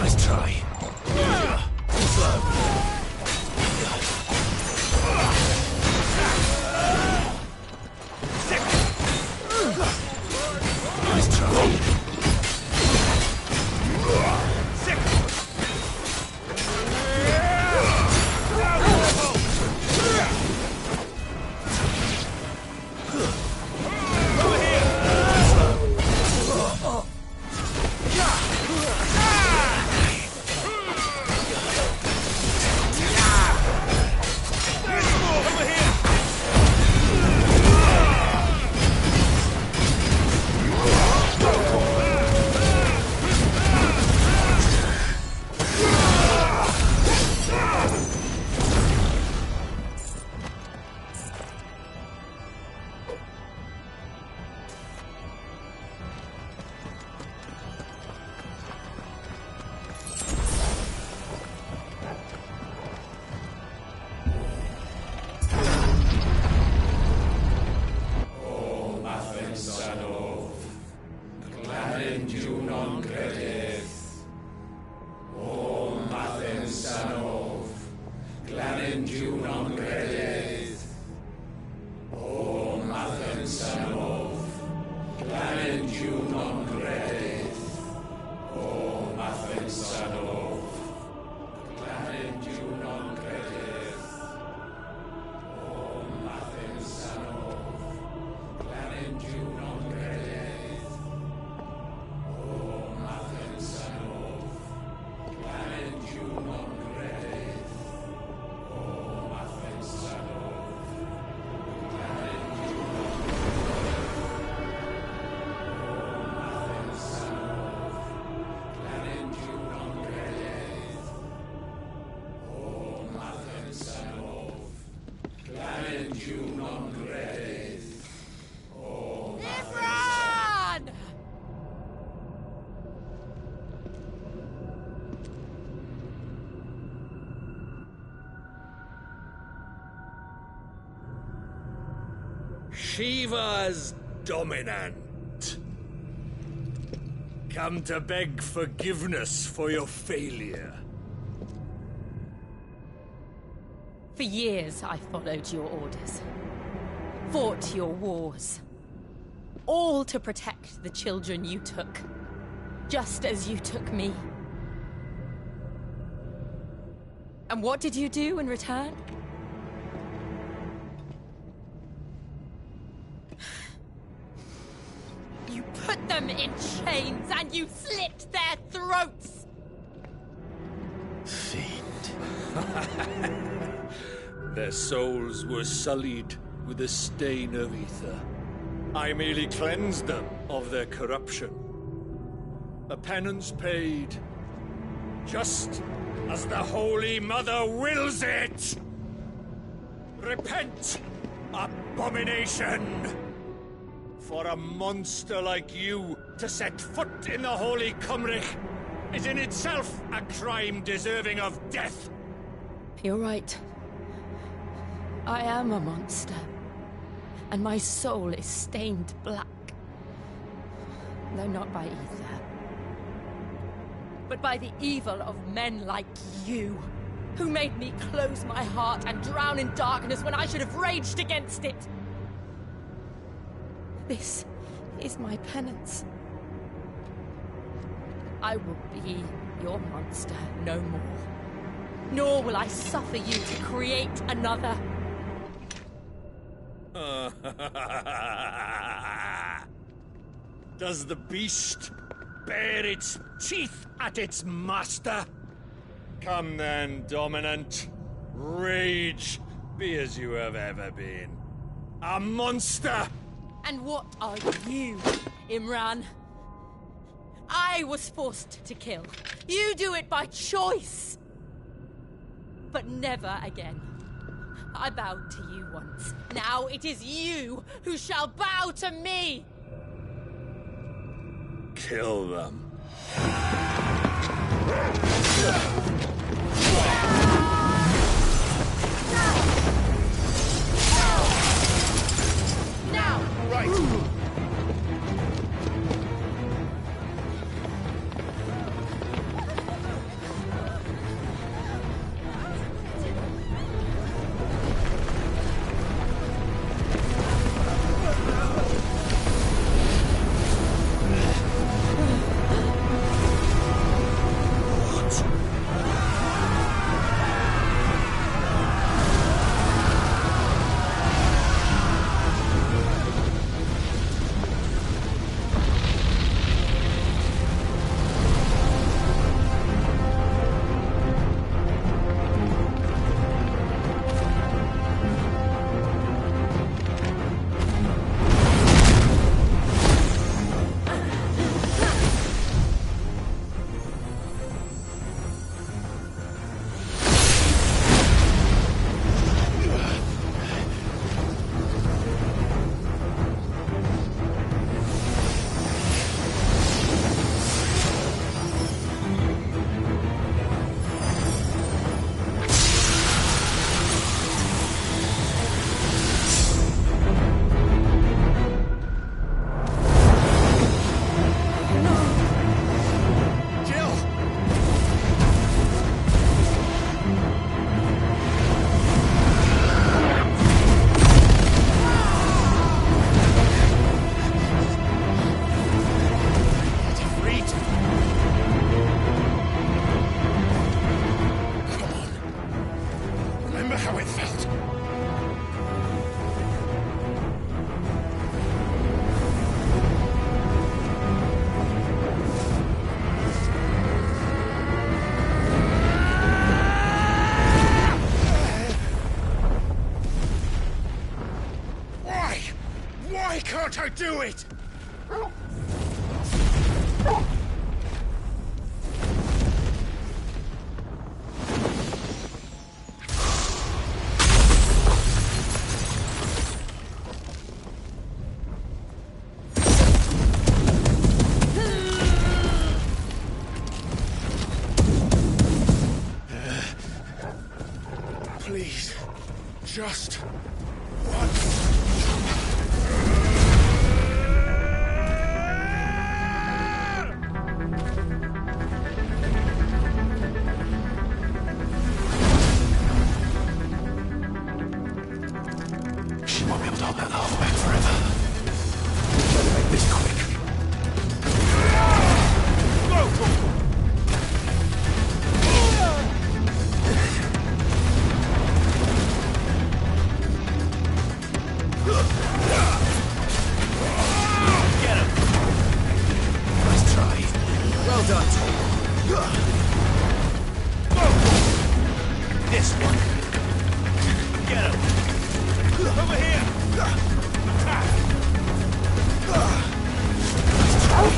S1: Nice try. Slow. Nice try.
S4: Shiva's dominant. Come to beg forgiveness for your failure.
S11: For years, I followed your orders. Fought your wars. All to protect the children you took. Just as you took me. And what did you do in return? You put them in chains and you slit their throats!
S1: Fiend.
S4: Their souls were sullied with the stain of ether. I merely cleansed them of their corruption. A penance paid, just as the Holy Mother wills it! Repent, abomination! For a monster like you to set foot in the Holy Cymric is in itself a crime deserving of death!
S11: You're right. I am a monster. And my soul is stained black. Though not by ether. But by the evil of men like you, who made me close my heart and drown in darkness when I should have raged against it. This is my penance. I will be your monster no more. Nor will I suffer you to create another.
S4: Does the beast bare its teeth at its master? Come then, Dominant. Rage, be as you have ever been. A monster!
S11: And what are you, Imran? I was forced to kill. You do it by choice. But never again. I bowed to you once. Now it is you who shall bow to me!
S4: Kill them.
S11: Now!
S8: Right. Can't I do it? Please, just once.
S1: She won't be able to hold that lava back forever. Better make this quick.
S7: Get him!
S1: Nice try.
S7: Well done. This one. Get him! Over here! Attack! Nice try.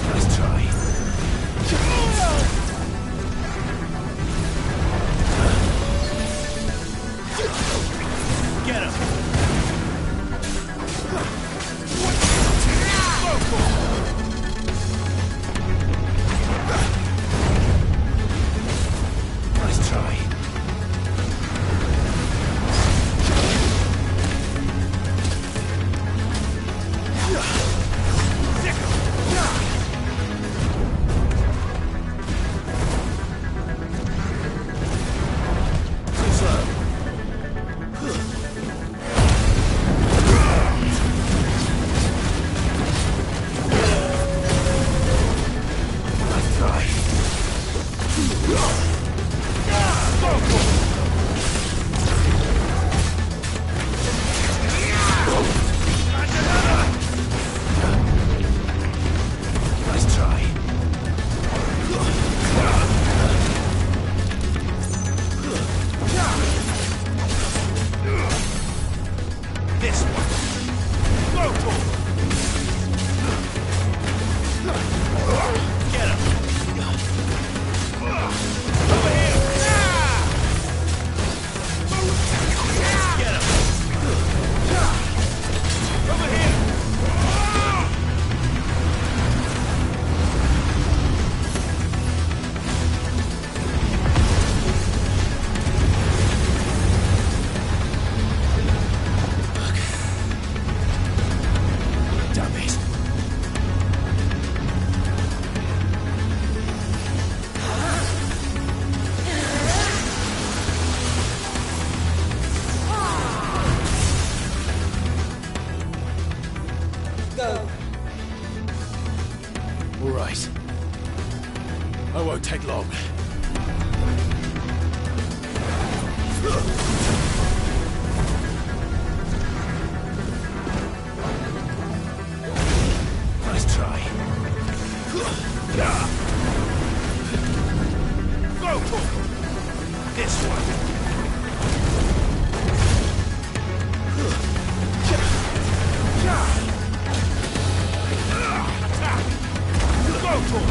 S1: Nice try.
S7: Get him!
S1: Nice try. All right. I won't take long. Nice try. Go for this one. Go for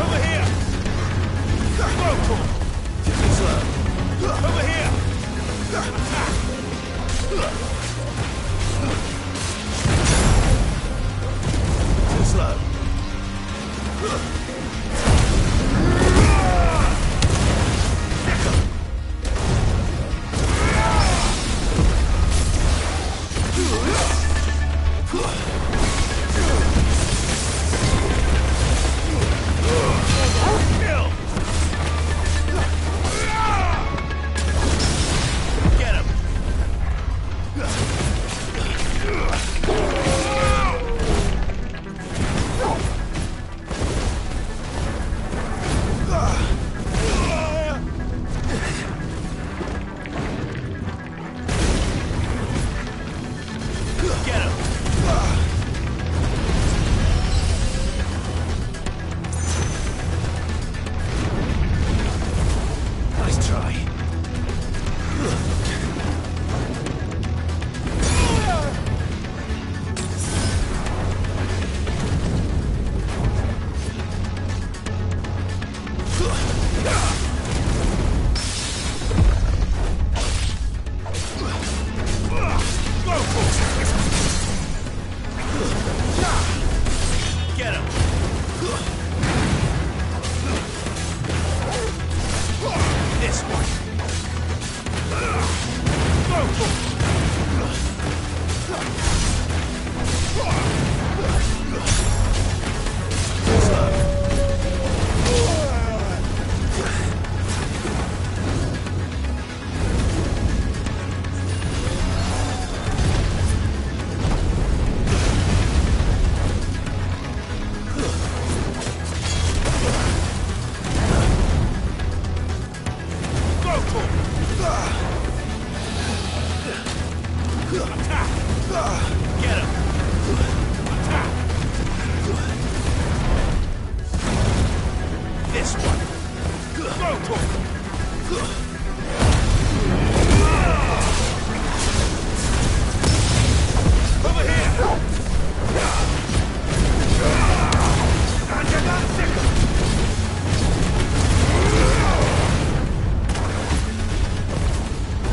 S1: over here. Go for slow. Over here. Attack. Too slow.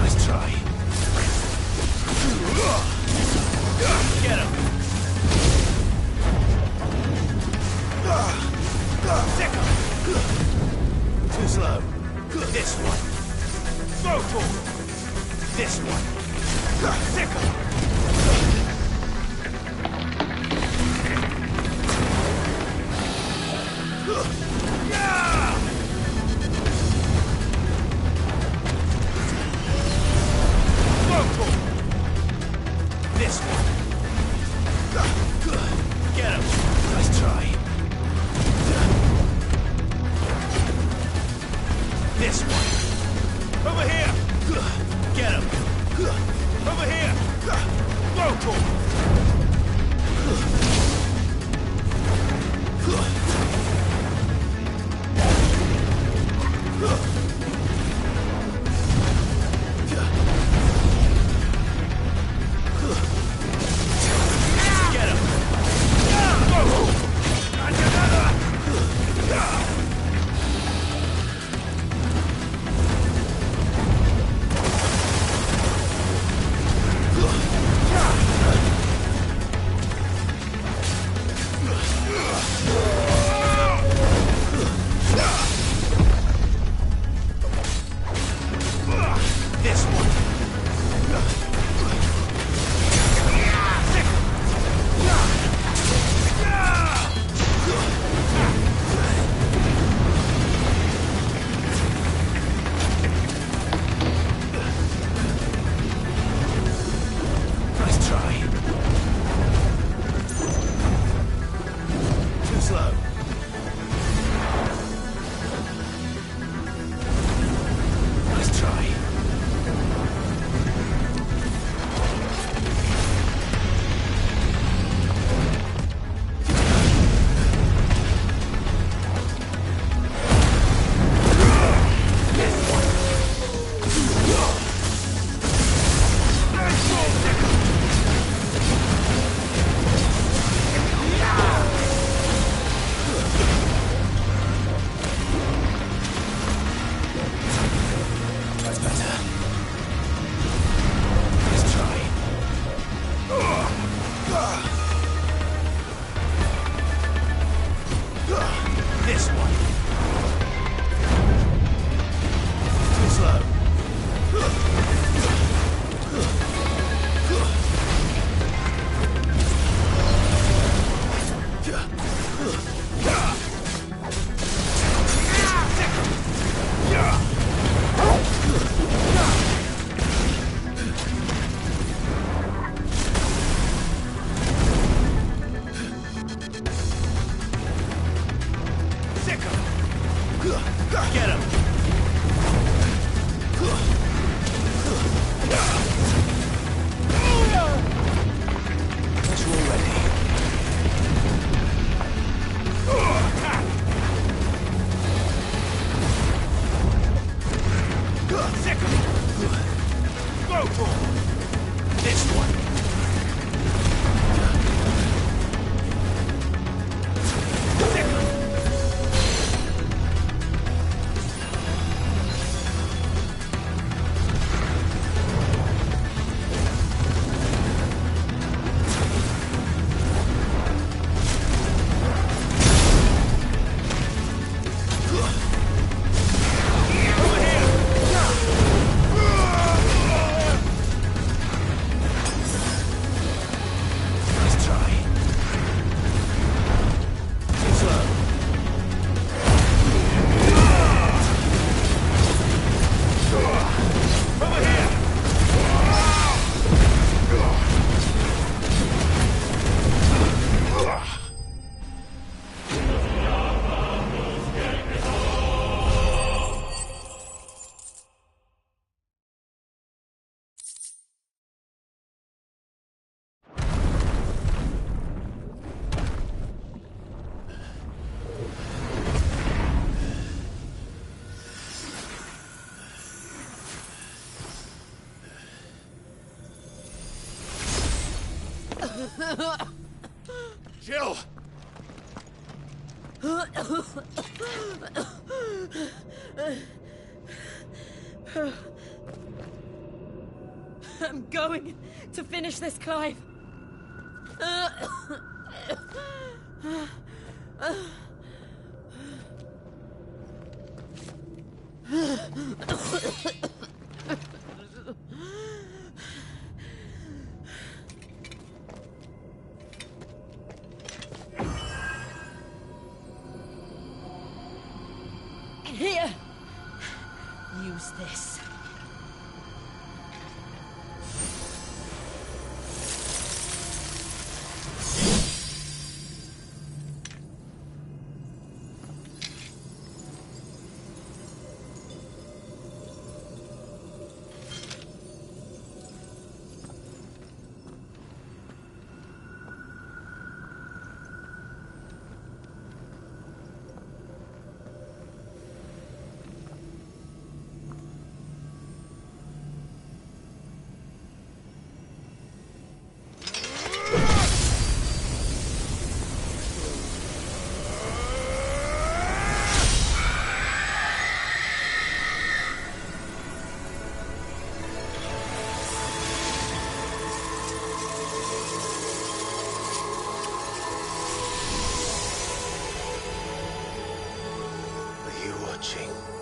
S1: Nice try.
S9: This one. Sickle. Yeah! Local. This one. Get him. Nice try. This one. Over here. Get him. Over here. Local.
S8: Jill!
S11: I'm going to finish this, Clive. What's this?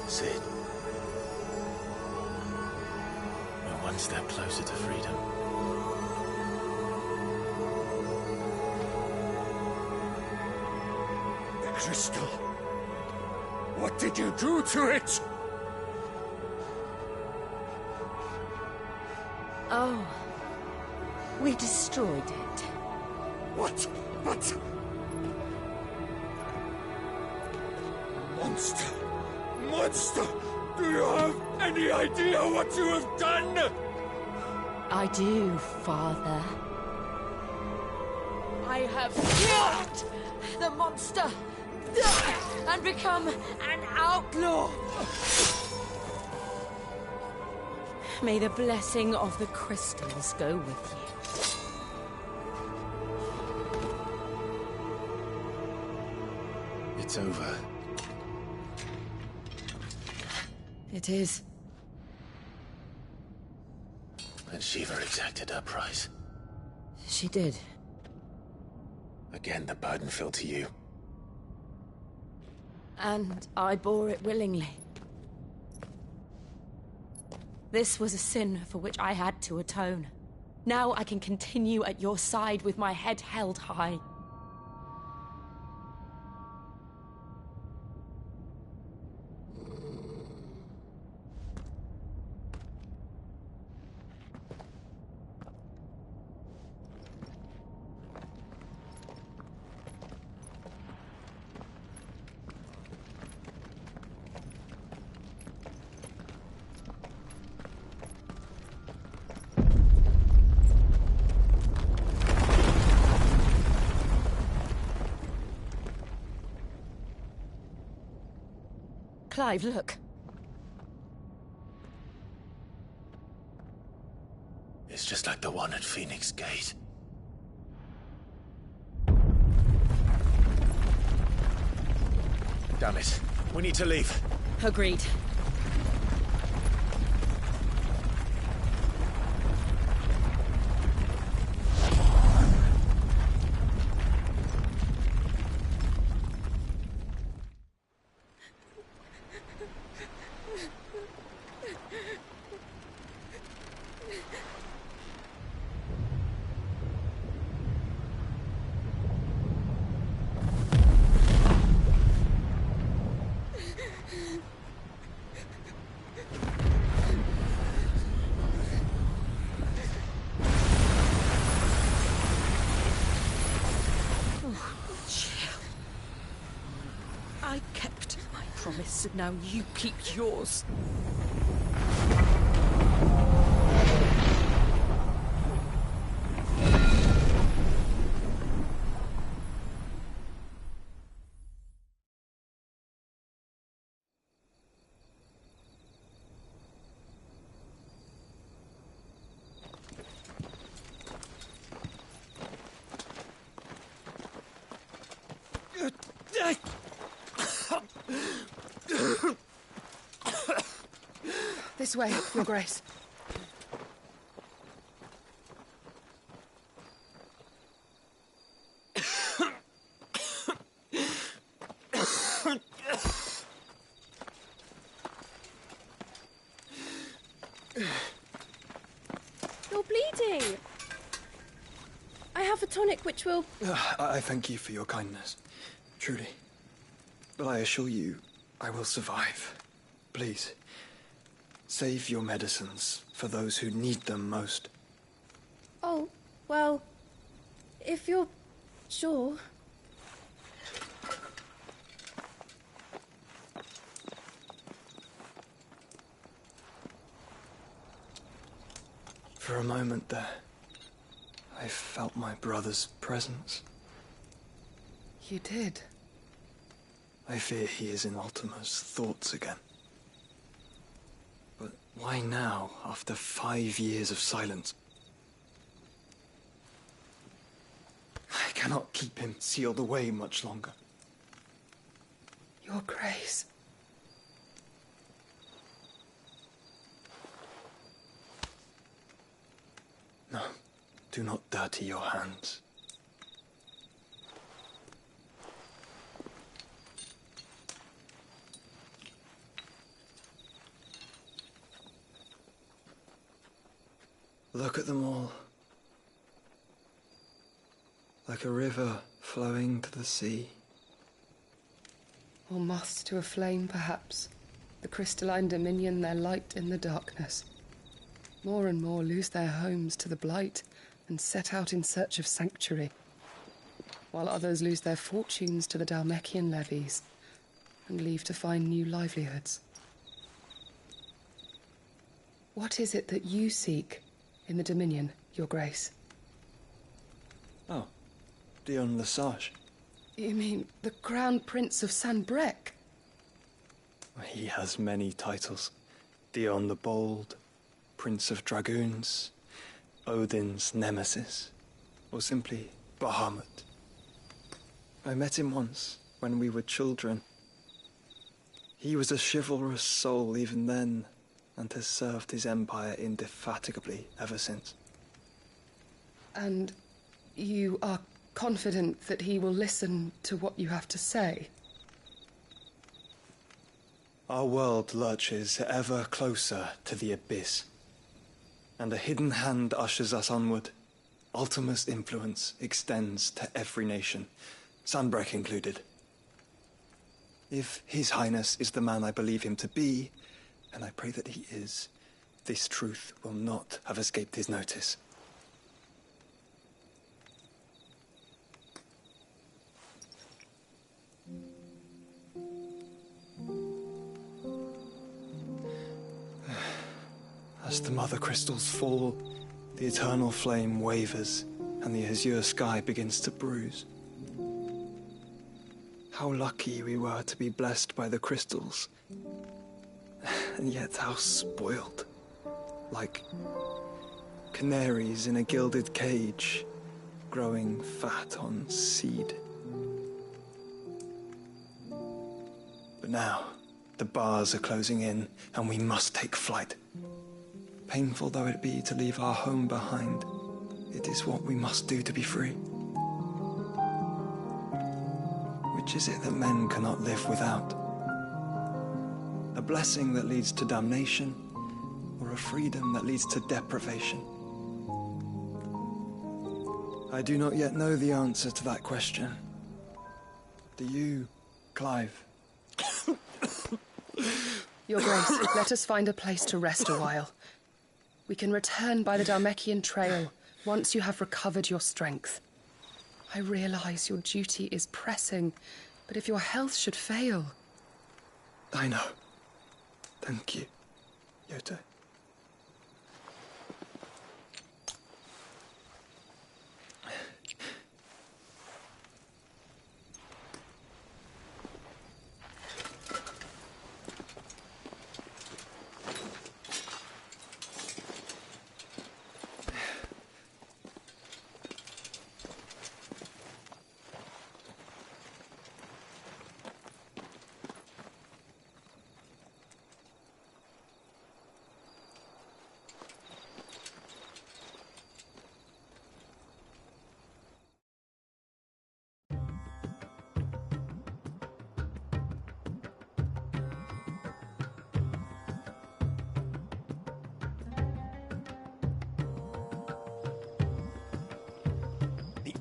S1: Sid. We're one step closer to freedom.
S8: The crystal. What did you do to it?
S11: Oh. We destroyed it.
S8: What? But... Monster! Monster! Do you have any idea what you have done?
S11: I do, Father. I have killed the monster and become an outlaw. May the blessing of the crystals go with you.
S1: It's over.
S11: It is.
S1: And Shiva exacted her price.
S11: She did.
S1: Again, the burden fell to you.
S11: And I bore it willingly. This was a sin for which I had to atone. Now I can continue at your side with my head held high. Clive, look.
S1: It's just like the one at Phoenix Gate. Damn it. We need to leave.
S11: Agreed. I kept my promise, and now you keep yours. This way, Your Grace.
S15: You're bleeding. I have a tonic which will...
S16: I thank you for your kindness, truly. But I assure you, I will survive. Please, Save your medicines for those who need them most.
S15: Oh, well, if you're sure.
S16: For a moment there, I felt my brother's presence.
S17: You did?
S16: I fear he is in Ultima's thoughts again. But why now, after 5 years of silence? I cannot keep him sealed away much longer.
S17: Your Grace.
S16: No, do not dirty your hands. Look at them all. Like a river flowing to the sea.
S17: Or moths to a flame, perhaps. The crystalline dominion their light in the darkness. More and more lose their homes to the blight and set out in search of sanctuary, while others lose their fortunes to the Dhalmekian levies and leave to find new livelihoods. What is it that you seek in the Dominion, Your Grace?
S16: Oh, Dion Lesage.
S17: You mean the Crown Prince of Sanbreque?
S16: He has many titles. Dion the Bold, Prince of Dragoons, Odin's Nemesis, or simply Bahamut. I met him once, when we were children. He was a chivalrous soul even then, and has served his empire indefatigably ever since.
S17: And you are confident that he will listen to what you have to say?
S16: Our world lurches ever closer to the abyss, and a hidden hand ushers us onward. Ultima's influence extends to every nation, Sanbreque included. If His Highness is the man I believe him to be, and I pray that he is, this truth will not have escaped his notice. As the mother crystals fall, the eternal flame wavers, and the azure sky begins to bruise. How lucky we were to be blessed by the crystals, and yet how spoiled. Like canaries in a gilded cage, growing fat on seed. But now, the bars are closing in, and we must take flight. Painful though it be to leave our home behind, it is what we must do to be free. Which is it that men cannot live without? A blessing that leads to damnation, or a freedom that leads to deprivation? I do not yet know the answer to that question. Do you, Clive?
S17: Your Grace, let us find a place to rest a while. We can return by the Dhalmekian trail once you have recovered your strength. I realize your duty is pressing, but if your health should fail...
S16: I know. Thank you, Yote.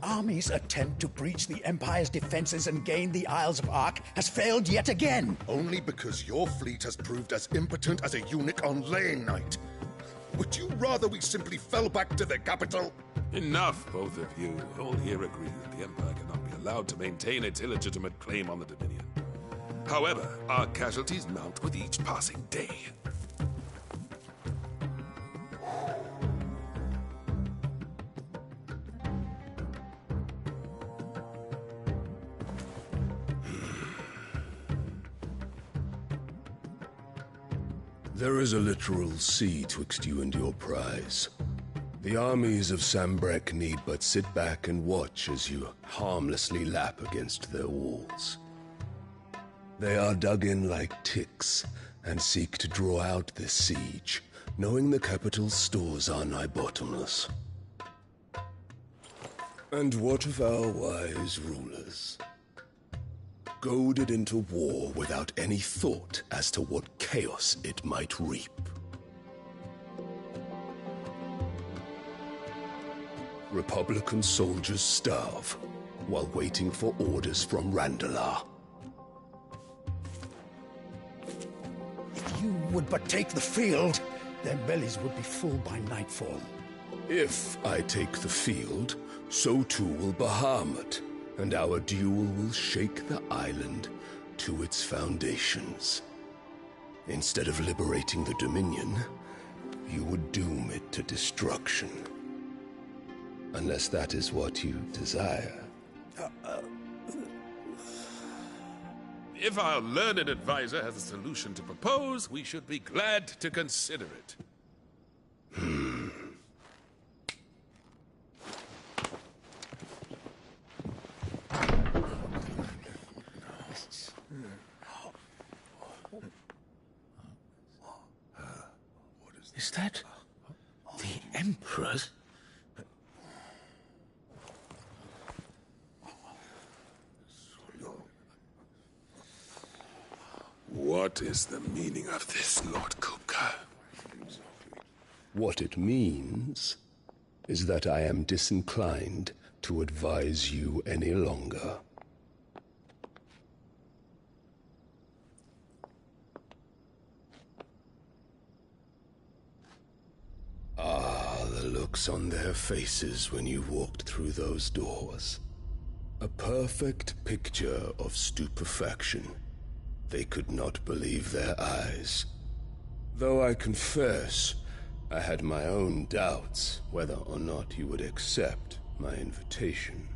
S18: army's attempt to breach the Empire's defenses and gain the Isles of Ark has failed yet again.
S19: Only because your fleet has proved as impotent as a eunuch on Lane Night. Would you rather we simply fell back to the capital?
S20: Enough, both of you. All here agree that the Empire cannot be allowed to maintain its illegitimate claim on the Dominion. However, our casualties mount with each passing day.
S21: There is a literal sea twixt you and your prize. The armies of Sambrek need but sit back and watch as you harmlessly lap against their walls. They are dug in like ticks and seek to draw out this siege, knowing the capital's stores are nigh bottomless. And what of our wise rulers? Goaded into war without any thought as to what chaos it might reap. Republican soldiers starve while waiting for orders from Randalar.
S18: If you would but take the field, their bellies would be full by nightfall.
S21: If I take the field, so too will Bahamut, and our duel will shake the island to its foundations. Instead of liberating the Dominion, you would doom it to destruction. Unless that is what you desire.
S20: If our learned advisor has a solution to propose, we should be glad to consider it.
S9: Is that the Emperor's?
S20: What is the meaning of this, Lord Kupka?
S21: What it means is that I am disinclined to advise you any longer. Ah, the looks on their faces when you walked through those doors. A perfect picture of stupefaction. They could not believe their eyes. Though I confess, I had my own doubts whether or not you would accept my invitation.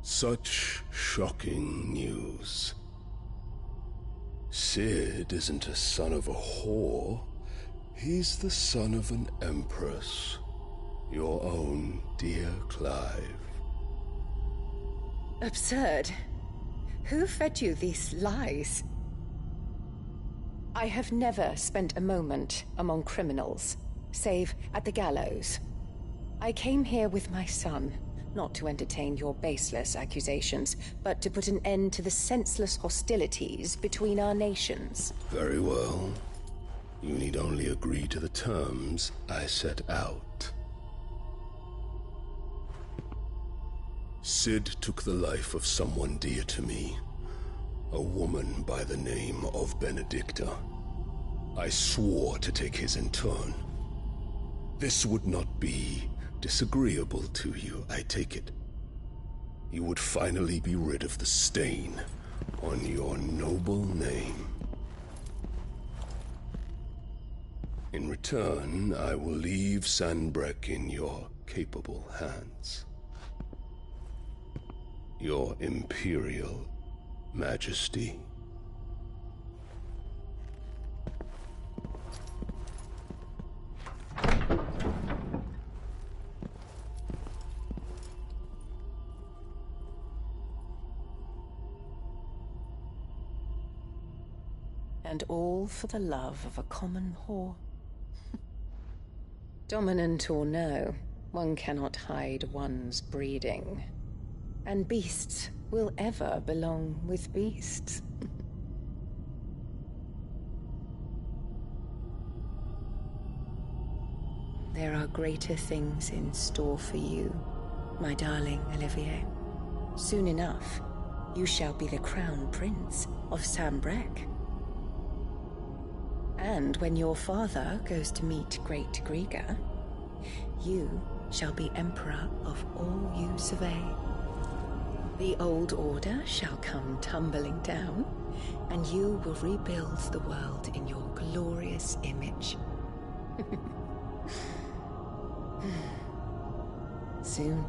S21: Such shocking news. Sid isn't a son of a whore. He's the son of an empress. Your own dear Clive.
S14: Absurd. Who fed you these lies? I have never spent a moment among criminals, save at the gallows. I came here with my son, not to entertain your baseless accusations, but to put an end to the senseless hostilities between our nations.
S21: Very well. You need only agree to the terms I set out. Sid took the life of someone dear to me, a woman by the name of Benedicta. I swore to take his in turn. This would not be disagreeable to you, I take it. You would finally be rid of the stain on your noble name. In return, I will leave Sanbreque in your capable hands. Your Imperial Majesty.
S14: And all for the love of a common whore. Dominant or no, one cannot hide one's breeding. And beasts will ever belong with beasts. There are greater things in store for you, my darling Olivier. Soon enough, you shall be the crown prince of Sambrec. And when your father goes to meet Great Griga, you shall be emperor of all you survey. The old order shall come tumbling down, and you will rebuild the world in your glorious image. Soon.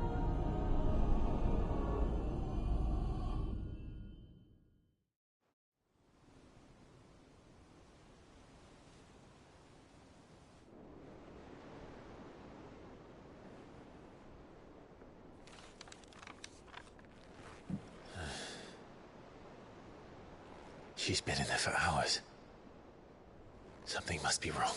S5: She's been in there for hours. Something must be wrong.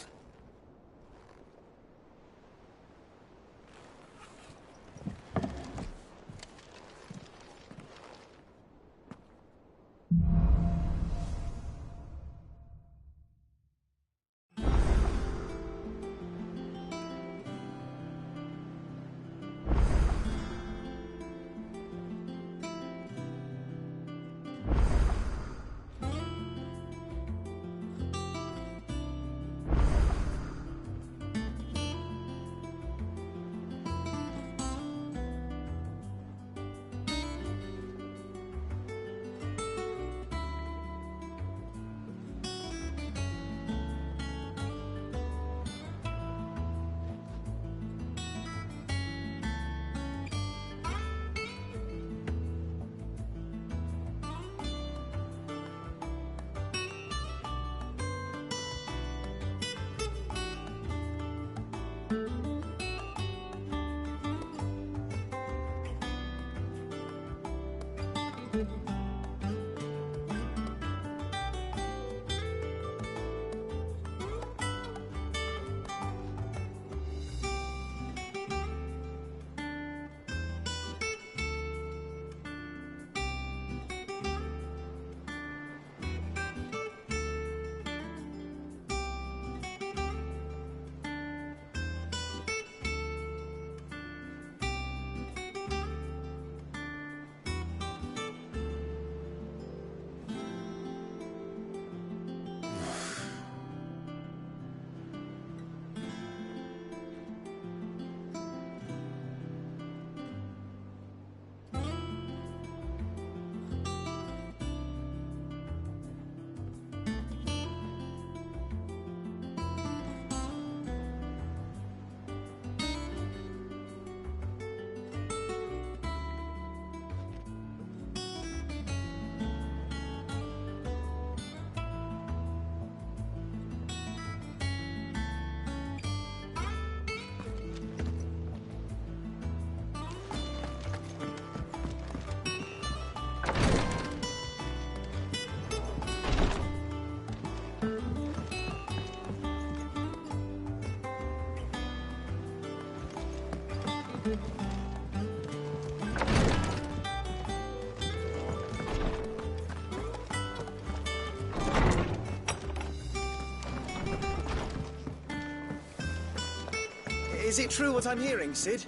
S3: Is it true what I'm hearing, Sid?